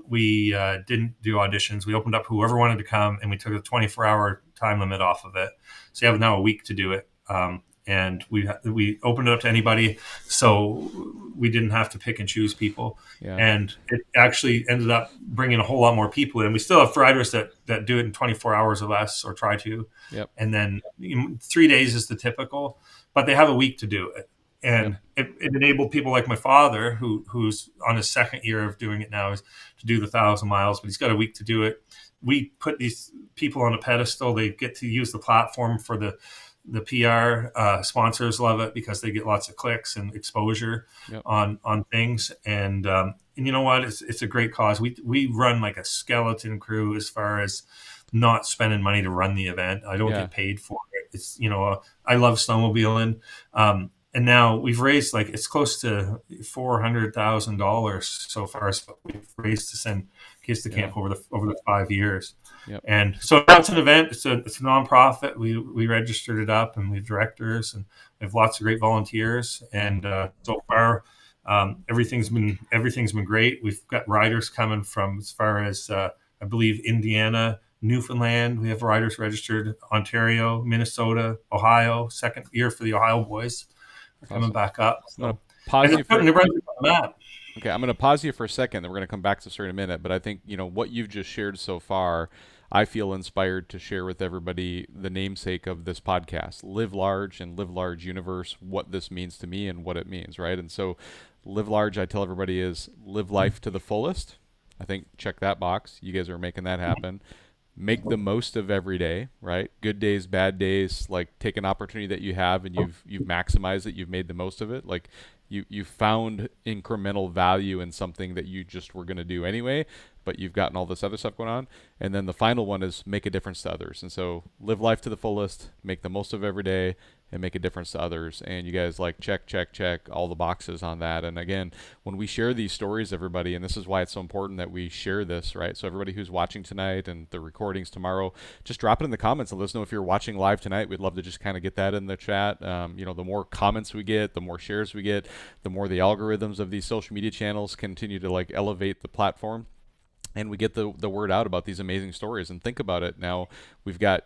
we didn't do auditions. We opened up whoever wanted to come, and we took a 24-hour time limit off of it. So you have now a week to do it. And we opened it up to anybody, so we didn't have to pick and choose people. Yeah. And it actually ended up bringing a whole lot more people in. We still have riders that do it in 24 hours or less, or try to. Yep. And then 3 days is the typical, but they have a week to do it. Yep. And it enabled people like my father, who's on his second year of doing it now, is to do the 1,000 miles, but he's got a week to do it. We put these people on a pedestal. They get to use the platform for the PR. Sponsors love it because they get lots of clicks and exposure Yep. on things. And you know what? It's a great cause. We run like a skeleton crew as far as not spending money to run the event. I don't Yeah. get paid for it. It's I love snowmobiling. And now we've raised it's close to $400,000 so far as what we've raised to send kids to Yeah. camp over the 5 years. Yep. And so now it's an event. It's a nonprofit. We registered it up, and we have directors, and we have lots of great volunteers. And so far, everything's been great. We've got riders coming from as far as I believe Indiana, Newfoundland. We have riders registered. Ontario, Minnesota, Ohio. Second year for the Ohio boys are coming Awesome. back up. I'm gonna So pause and you it's for putting the Brunswick on the map. Okay, I'm going to pause you for a second. Then we're going to come back to this in a minute. But I think what you've just shared so far. I feel inspired to share with everybody the namesake of this podcast, Live Large and Live Large Universe, what this means to me and what it means, right? And so, Live Large, I tell everybody, is live life to the fullest. I think check that box. You guys are making that happen. make the most of every day, right? Good days, bad days, like take an opportunity that you have and you've maximized it, you've made the most of it. Like you found incremental value in something that you just were going to do anyway, but you've gotten all this other stuff going on. And then the final one is make a difference to others. And so live life to the fullest, make the most of every day, and make a difference to others. And you guys like check all the boxes on that. And again, when we share these stories, everybody, and this is why it's so important that we share this, right? So everybody who's watching tonight and the recordings tomorrow, just drop it in the comments and let us know if you're watching live tonight. We'd love to just kind of get that in the chat. The more comments we get, the more shares we get, the more the algorithms of these social media channels continue to like elevate the platform, and we get the word out about these amazing stories. And think about it now, we've got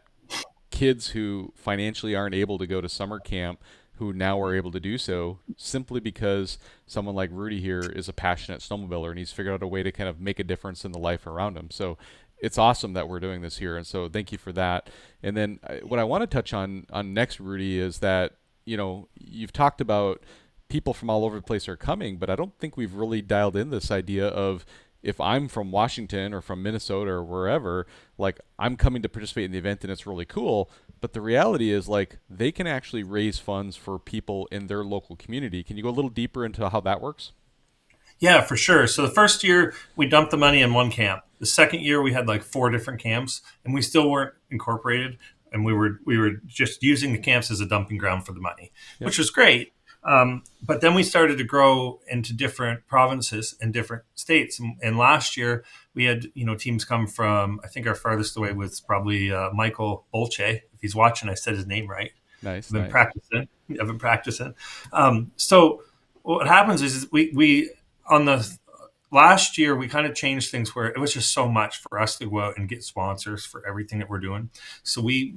kids who financially aren't able to go to summer camp who now are able to do so simply because someone like Rudi here is a passionate snowmobiler and he's figured out a way to kind of make a difference in the life around him. So it's awesome that we're doing this here, and so thank you for that. And then what I want to touch on next, Rudi, is that you've talked about people from all over the place are coming, but I don't think we've really dialed in this idea of if I'm from Washington or from Minnesota or wherever, like I'm coming to participate in the event and it's really cool. But the reality is like they can actually raise funds for people in their local community. Can you go a little deeper into how that works? Yeah, for sure. So the first year we dumped the money in one camp. The second year we had like 4 different camps, and we still weren't incorporated, and we were just using the camps as a dumping ground for the money, Yep. which was great. But then we started to grow into different provinces and different states. And last year we had teams come from, I think our farthest away was probably Michael Bolche. If he's watching, I said his name right. Nice, I've been nice. practicing. I've been practicing. So what happens is we on the last year we kind of changed things where it was just so much for us to go out and get sponsors for everything that we're doing. So we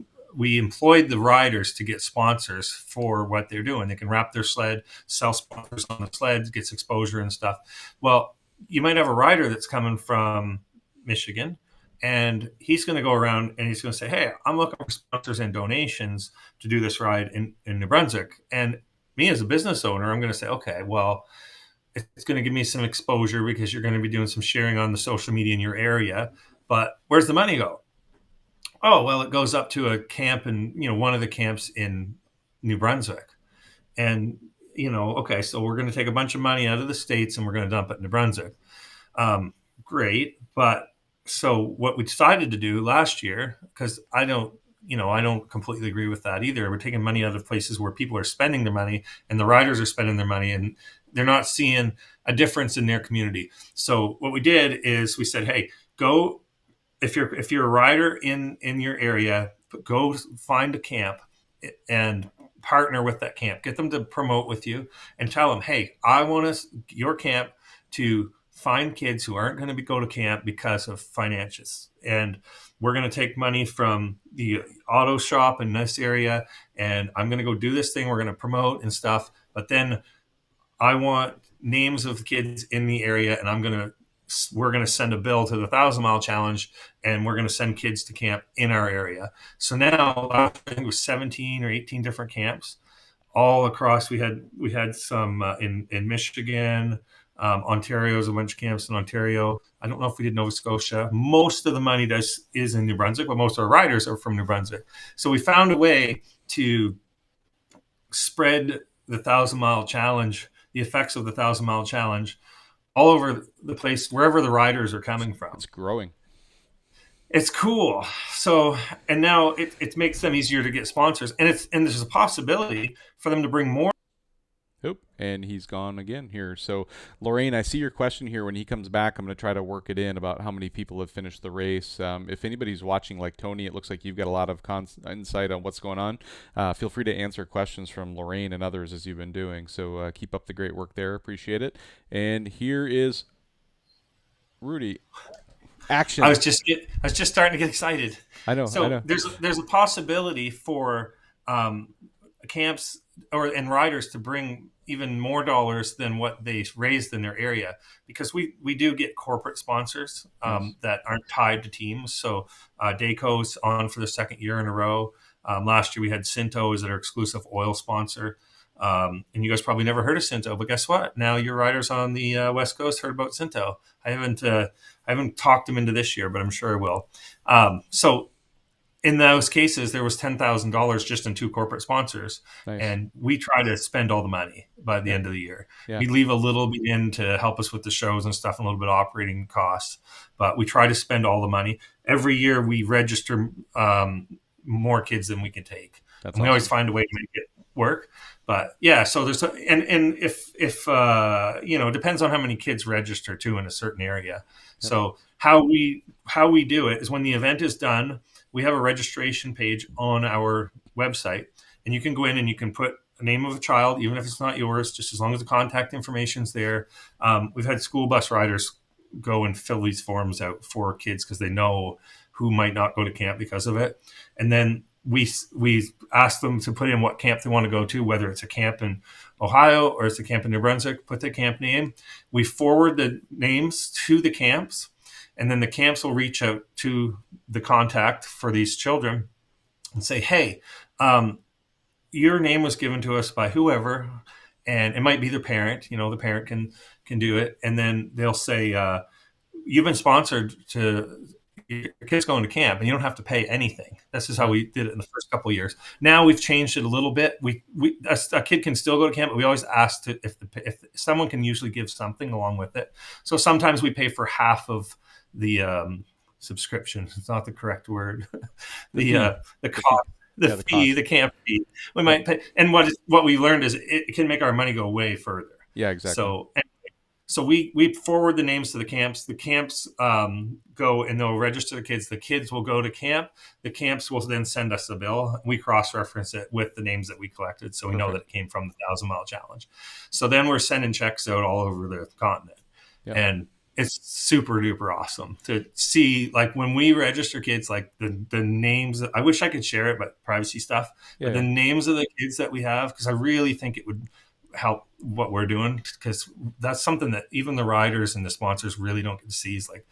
employed the riders to get sponsors for what they're doing. They can wrap their sled, sell sponsors on the sled, gets exposure and stuff. Well, you might have a rider that's coming from Michigan, and he's going to go around and he's going to say, "Hey, I'm looking for sponsors and donations to do this ride in New Brunswick." And me as a business owner, I'm going to say, "Okay, well, it's going to give me some exposure because you're going to be doing some sharing on the social media in your area. But where's the money go?" Oh, well, it goes up to a camp in, one of the camps in New Brunswick. And, okay, so we're going to take a bunch of money out of the States and we're going to dump it in New Brunswick. Great. But so what we decided to do last year, because I don't completely agree with that either. We're taking money out of places where people are spending their money and the riders are spending their money and they're not seeing a difference in their community. So what we did is we said, hey, go if you're a rider in your area, go find a camp and partner with that camp. Get them to promote with you and tell them, hey, I want your camp to find kids who aren't going to go to camp because of finances. And we're going to take money from the auto shop in this area, and I'm going to go do this thing. We're going to promote and stuff. But then I want names of the kids in the area, and we're going to send a bill to the 1,000 Mile Challenge, and we're going to send kids to camp in our area. So now I think it was 17 or 18 different camps all across. We had some in Michigan, Ontario's a bunch of camps in Ontario. I don't know if we did Nova Scotia. Most of the money is in New Brunswick, but most of our riders are from New Brunswick. So we found a way to spread the 1,000 Mile Challenge, the effects of the 1,000 Mile Challenge all over the place, wherever the riders are coming from. It's growing. It's cool. So, and now it makes them easier to get sponsors, and there's a possibility for them to bring more. Oop, and he's gone again here. So, Lorraine, I see your question here. When he comes back, I'm going to try to work it in about how many people have finished the race. If anybody's watching, like Tony, it looks like you've got a lot of insight on what's going on. Feel free to answer questions from Lorraine and others as you've been doing. So, keep up the great work there. Appreciate it. And here is Rudi. I Action. was just starting to get excited. I know. I So know. there's a possibility for camps and riders to bring even more dollars than what they raised in their area, because we do get corporate sponsors Nice. that aren't tied to teams. So Dayco's on for the second year in a row. Last year we had Cinto as our exclusive oil sponsor. And you guys probably never heard of Cinto, but guess what? Now your riders on the West Coast heard about Cinto. I haven't talked them into this year, but I'm sure I will. So in those cases, there was $10,000 just in two corporate sponsors, Nice. and we try to spend all the money by the Yeah. end of the year. Yeah. We leave a little bit in to help us with the shows and stuff, and a little bit of operating costs, but we try to spend all the money. Every year, we register more kids than we can take, That's and we always awesome. find a way to make it work. But yeah, so and if it depends on how many kids register too in a certain area. Yep. So how we do it is when the event is done, we have a registration page on our website, and you can go in and you can put a name of a child, even if it's not yours, just as long as the contact information's there. We've had school bus riders go and fill these forms out for kids because they know who might not go to camp because of it, and then we ask them to put in what camp they want to go to, whether it's a camp in Ohio or it's a camp in New Brunswick. Put the camp name. We forward the names to the camps, and then the camps will reach out to the contact for these children and say, "Hey, your name was given to us by whoever," and it might be the parent. The parent can do it, and then they'll say, "You've been sponsored to." Your kid's going to camp, and you don't have to pay anything. This is how Yeah. we did it in the first couple of years. Now we've changed it a little bit. A kid can still go to camp, but we always ask if someone can usually give something along with it. So sometimes we pay for half of the subscription. It's not the correct word. The the fee. the The fee. cost, the Yeah. The fee, cost. the camp fee. We Yep. might pay, and what we learned is it can make our money go way further. Yeah. Exactly. So we forward the names to the camps. The camps go and they'll register the kids. The kids will go to camp. The camps will then send us a bill. We cross reference it with the names that we collected, so we know that Perfect. it came from the 1,000 Mile Challenge. So then we're sending checks out all over the continent, Yep. and it's super duper awesome to see. Like when we register kids, like the names. I wish I could share it, but privacy stuff. Yeah. But the Yeah. names of the kids that we have, because I really think it would help what we're doing, because that's something that even the riders and the sponsors really don't get to see is like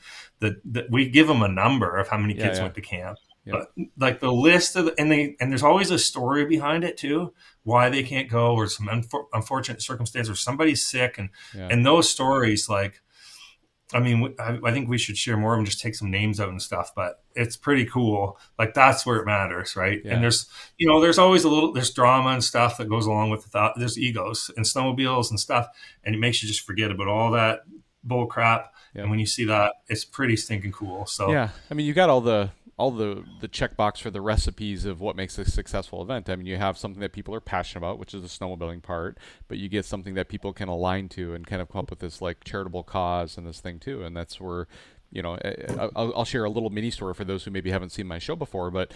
we give them a number of how many Yeah. kids Yeah. went to camp, Yep. but like the list of and there's always a story behind it too, why they can't go, or some unfortunate circumstance, or somebody's sick, Yeah. and those stories, like, I mean, I think we should share more of them, just take some names out and stuff, but it's pretty cool. Like that's where it matters, right? And Yeah. there's always there's drama and stuff that goes along with the thought. There's egos and snowmobiles and stuff, and it makes you just forget about all that bull crap. And Yep. when you see that, it's pretty stinking cool. So Yeah, I mean, you got all the checkbox for the recipes of what makes a successful event. I mean, you have something that people are passionate about, which is the snowmobiling part, but you get something that people can align to and kind of come up with this like charitable cause and this thing too. And that's where, I'll share a little mini story for those who maybe haven't seen my show before, but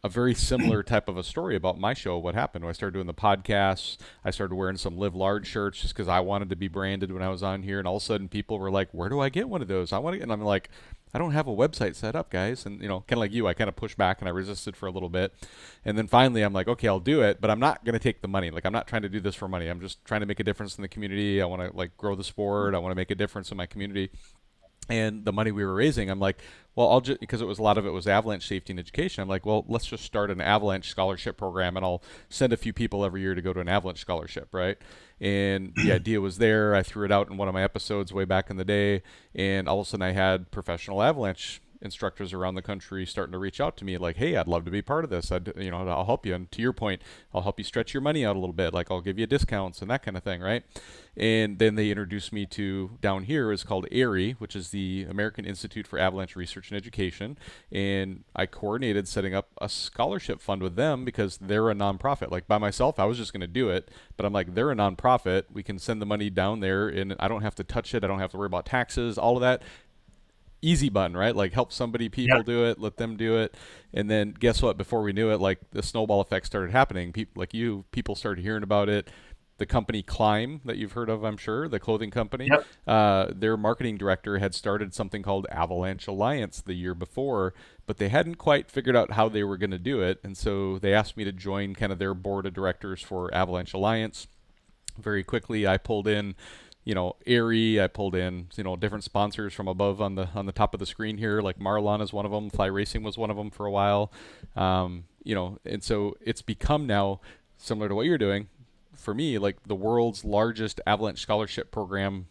a very similar type of a story about my show. What happened when I started doing the podcasts, I started wearing some Live Large shirts just because I wanted to be branded when I was on here, and all of a sudden people were like, "Where do I get one of those? I want to." And I'm like, "I don't have a website set up, guys." And kind of like you, I kind of pushed back and I resisted for a little bit, and then finally I'm like, "Okay, I'll do it," but I'm not going to take the money. Like I'm not trying to do this for money. I'm just trying to make a difference in the community. I want to like grow the sport. I want to make a difference in my community. And the money we were raising, I'm like, well, I'll just, because a lot of it was avalanche safety and education. I'm like, well, let's just start an avalanche scholarship program, and I'll send a few people every year to go to an avalanche scholarship, right? And the idea was there. I threw it out in one of my episodes way back in the day, and all of a sudden I had professional avalanche instructors around the country starting to reach out to me like, hey, I'd love to be part of this. I'll help you. And to your point, I'll help you stretch your money out a little bit. Like I'll give you discounts and that kind of thing, right? And then they introduced me to down here is called ARI, which is the American Institute for Avalanche Research and Education. And I coordinated setting up a scholarship fund with them because they're a nonprofit. Like by myself, I was just going to do it, but I'm like, they're a nonprofit. We can send the money down there and I don't have to touch it. I don't have to worry about taxes, all of that. Easy button, right? Like help people yeah, do it, let them do it. And then guess what? Before we knew it, like the snowball effect started happening. People started hearing about it. The company Climb that you've heard of, I'm sure, the clothing company, yep, their marketing director had started something called Avalanche Alliance the year before, but they hadn't quite figured out how they were going to do it. And so they asked me to join kind of their board of directors for Avalanche Alliance. Very quickly, I pulled in Airy. I pulled in, different sponsors from above on the top of the screen here. Like Marlon is one of them. Fly Racing was one of them for a while. And so it's become now similar to what you're doing. for me, like the world's largest avalanche scholarship program,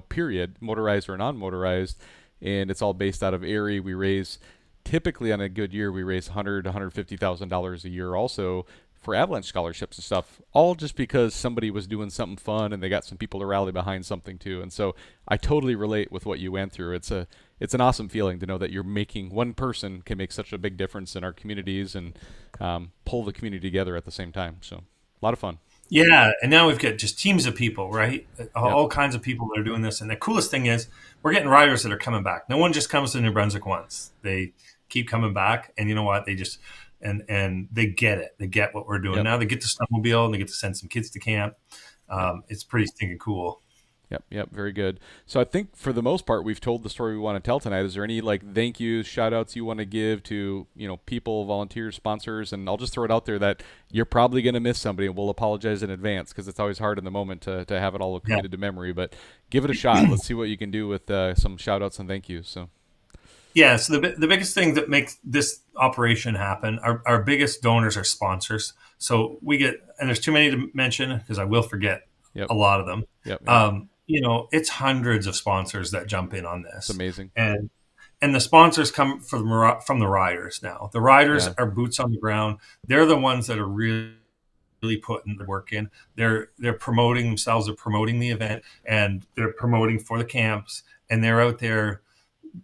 period, motorized or non-motorized, and it's all based out of Erie. We raise typically on a good year we raise 100 to $150,000 a year also for avalanche scholarships and stuff, all just because somebody was doing something fun and they got some people to rally behind something too. And so I totally relate with what you went through. It's an awesome feeling to know that you're making one person can make such a big difference in our communities and pull the community together at the same time. So a lot of fun. Yeah, and now we've got just teams of people, right? Yep. All kinds of people that are doing this. And the coolest thing is we're getting riders that are coming back. No one just comes to New Brunswick once. They keep coming back, and you know what? They just and they get it. They get what we're doing Yep. now. They get to snowmobile and they get to send some kids to camp. Yep. It's pretty stinking cool. Yep, yep, very good. So I think for the most part we've told the story we want to tell tonight. Is there any like thank yous, shout outs you want to give to, people, volunteers, sponsors? And I'll just throw it out there that you're probably going to miss somebody and we'll apologize in advance because it's always hard in the moment to have it all Yeah. committed to memory. But give it a shot. Let's see what you can do with some shout outs and thank yous. So, Yeah, so the biggest thing that makes this operation happen, our biggest donors are sponsors. So we get, and there's too many to mention because I will forget yep, a lot of them. yep, yep. It's hundreds of sponsors that jump in on It's this, amazing. and the sponsors come from the riders. Now the riders Yeah, are boots on the ground. They're the ones that are really putting the work in. They're promoting themselves. They're promoting the event, and they're promoting for the camps, and they're out there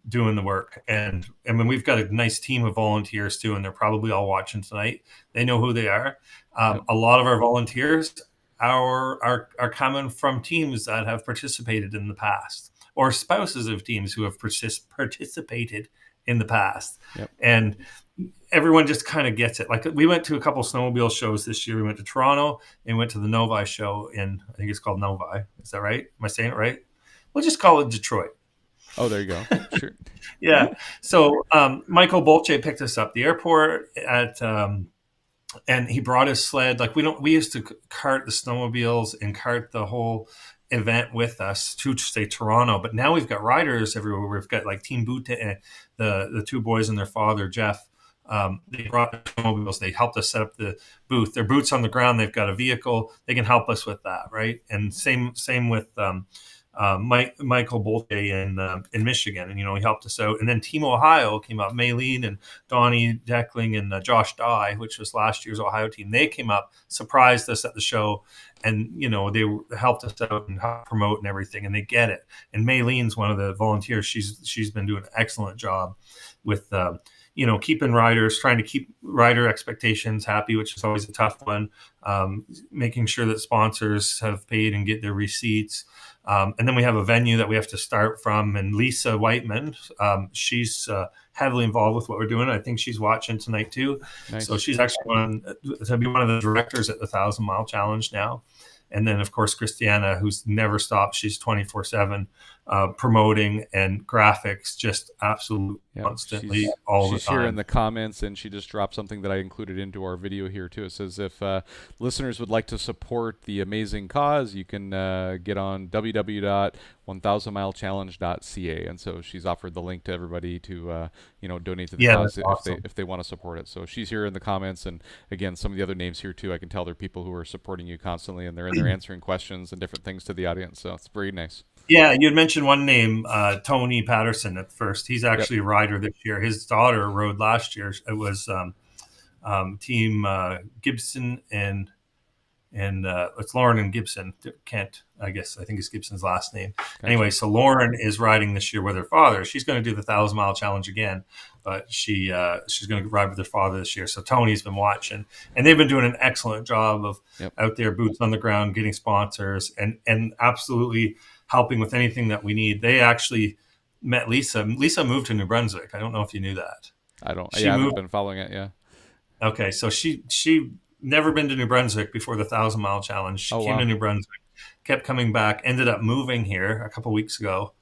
doing the work. And when we've got a nice team of volunteers too, and they're probably all watching tonight. They know who they are. yep, A lot of our volunteers are coming from teams that have participated in the past, or spouses of teams who have participated in the past. yep. And everyone just kind of gets it. Like we went to a couple snowmobile shows this year. We went to Toronto and went to the Novi show in, I think it's called Novi. Is that right? Am I saying it right? We'll just call it Detroit. Oh, there you go. Sure. Yeah. So Michael Bolche picked us up at the airport and he brought his sled. Like we used to cart the snowmobiles and cart the whole event with us to say Toronto, but now we've got riders everywhere. We've got like Team Boot and the two boys and their father Jeff. They brought their snowmobiles. They helped us set up the booth. Their boots on the ground. They've got a vehicle. They can help us with that, right? And same with Michael Bolte in Michigan, and he helped us out. And then Team Ohio came up, Maylene and Donnie Deckling and Josh Dye, which was last year's Ohio team. They came up, surprised us at the show, and they helped us out and helped promote and everything. And they get it. And Maylene's one of the volunteers. She's been doing an excellent job with. Keeping riders, trying to keep rider expectations happy, which is always a tough one. Making sure that sponsors have paid and get their receipts. And then we have a venue that we have to start from. And Lisa Whiteman, she's heavily involved with what we're doing. I think she's watching tonight too. So Nice. she's actually going to be one of the directors at the 1,000 Mile Challenge now. And then, of course, Christiana, who's never stopped. She's 24/7 promoting and graphics, just absolutely Yeah, constantly all the she's here in time. the comments, and she just dropped something that I included into our video here too. It says if listeners would like to support the amazing cause, you can get on www.1000milechallenge.ca, and so she's offered the link to everybody to donate to the Yeah, cause that's awesome. if they want to support it. So she's here in the comments, and again, some of the other names here too. I can tell they're people who are supporting you constantly, and they're in there answering questions and different things to the audience. So it's very nice. Yeah, you had mentioned one name, Tony Patterson at first. He's Yep. actually a rider this year. His daughter rode last year. It was Team Gibson and it's Lauren and Gibson. Kent, I think is Gibson's last name. Gotcha. Anyway, so Lauren is riding this year with her father. She's going to do the 1,000 Mile Challenge again, but she's going to ride with her father this year. So Tony's been watching, and they've been doing an excellent job of Yep. out there, boots on the ground, getting sponsors, and absolutely helping with anything that we need. They actually met Lisa. Lisa moved to New Brunswick. I don't know if you knew that. I don't. She Yeah, I haven't moved. been following it. Yeah. Okay, so she never been to New Brunswick before the 1,000 Mile Challenge. She Oh came to wow. New Brunswick, kept coming back, ended up moving here a couple weeks ago.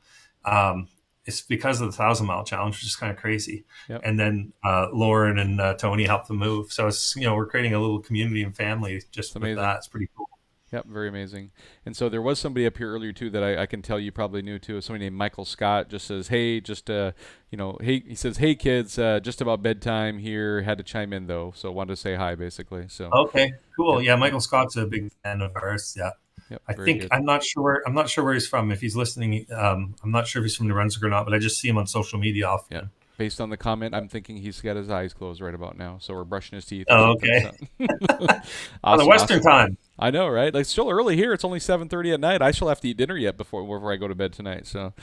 Um, it's because of the 1,000 Mile Challenge, which is kind of crazy. Yep. And then Lauren and Tony helped them move. So it's we're creating a little community and family It's just with amazing. that. It's pretty cool. Yep, very amazing. And so there was somebody up here earlier too that I can tell you probably knew too. Somebody named Michael Scott just says, "Hey, just hey," he says, "Hey kids, just about bedtime here. Had to chime in though, so wanted to say hi, basically." So, Okay, cool. yep, Yeah, Michael Scott's a big fan of ours. Yeah. yep, I very think good. I'm not sure where he's from. If he's listening, I'm not sure if he's from New Brunswick or not. But I just see him on social media Yep. often. Based on the comment, I'm thinking he's got his eyes closed right about now, so we're brushing his teeth or Oh, something. okay. So, On the awesome, Western awesome. time. I know, right? Like, it's still early here. It's only 7:30 at night. I still have to eat dinner yet before I go to bed tonight. So,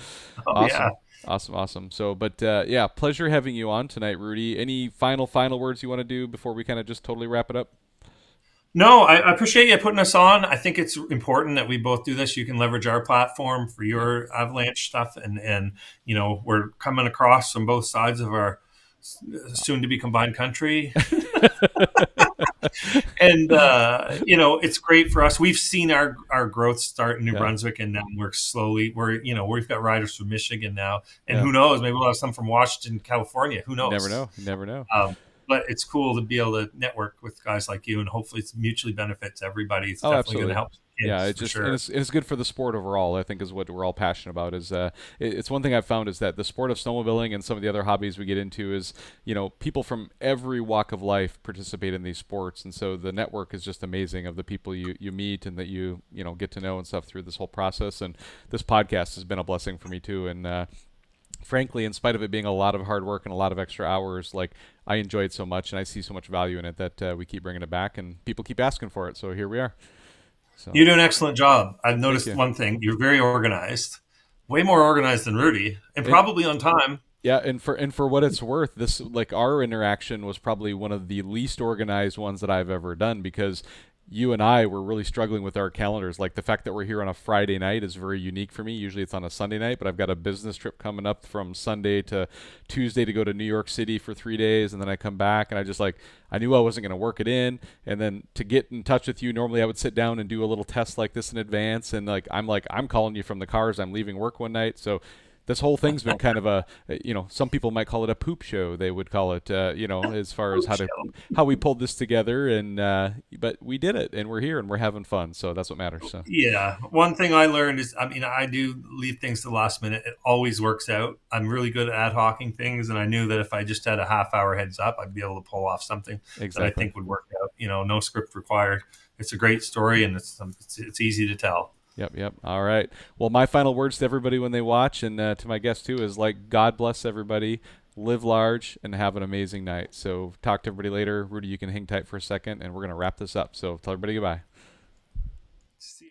Oh yeah. awesome, awesome, awesome. So, but yeah, pleasure having you on tonight, Rudy. Any final words you want to do before we kind of just totally wrap it up? No, I appreciate you putting us on. I think it's important that we both do this. You can leverage our platform for Yep. your avalanche stuff, and we're coming across from both sides of our soon to be combined country, and it's great for us. We've seen our growth start in New Yeah. Brunswick, and now we've got riders from Michigan now, and Yeah. who knows, maybe we'll have some from Washington, California. Who You never knows? know. You never know. But it's cool to be able to network with guys like you, and hopefully it's mutually benefits everybody. It's Oh, definitely going to absolutely. help Yeah, kids it's for just and sure. it's good for the sport overall. I think is what we're all passionate about. It's one thing I've found is that the sport of snowmobiling and some of the other hobbies we get into is people from every walk of life participate in these sports, and so the network is just amazing of the people you meet and that you get to know and stuff through this whole process. And this podcast has been a blessing for me too. And frankly, in spite of it being a lot of hard work and a lot of extra hours, like I enjoy it so much and I see so much value in it that we keep bringing it back and people keep asking for it. So here we are. You So do an excellent job. I've thank noticed you. one thing: you're very organized, way more organized than Rudy, and And probably on time. yeah, and for what it's worth, this like our interaction was probably one of the least organized ones that I've ever done because you and I were really struggling with our calendars. Like the fact that we're here on a Friday night is very unique for me. Usually it's on a Sunday night, but I've got a business trip coming up from Sunday to Tuesday to go to New York City for 3 days, and then I come back and I knew I wasn't going to work it in, and then to get in touch with you, normally I would sit down and do a little test like this in advance, and I'm calling you from the cars. I'm leaving work one night, so this whole thing's been kind of some people might call it a poop show. They would call it, as far as how we pulled this together, and but we did it, and we're here, and we're having fun. So that's what matters. So Yeah, one thing I learned is, I mean, I do leave things to the last minute. It always works out. I'm really good at ad hocing things, and I knew that if I just had a half hour heads up, I'd be able to pull off something that I exactly. think would work out. No script required. It's a great story, and it's easy to tell. Yep, yep. All right. Well, my final words to everybody when they watch, and to my guests too, is like God bless everybody. Live large and have an amazing night. So talk to everybody later. Rudy, you can hang tight for a second, and we're gonna wrap this up. So tell everybody goodbye. See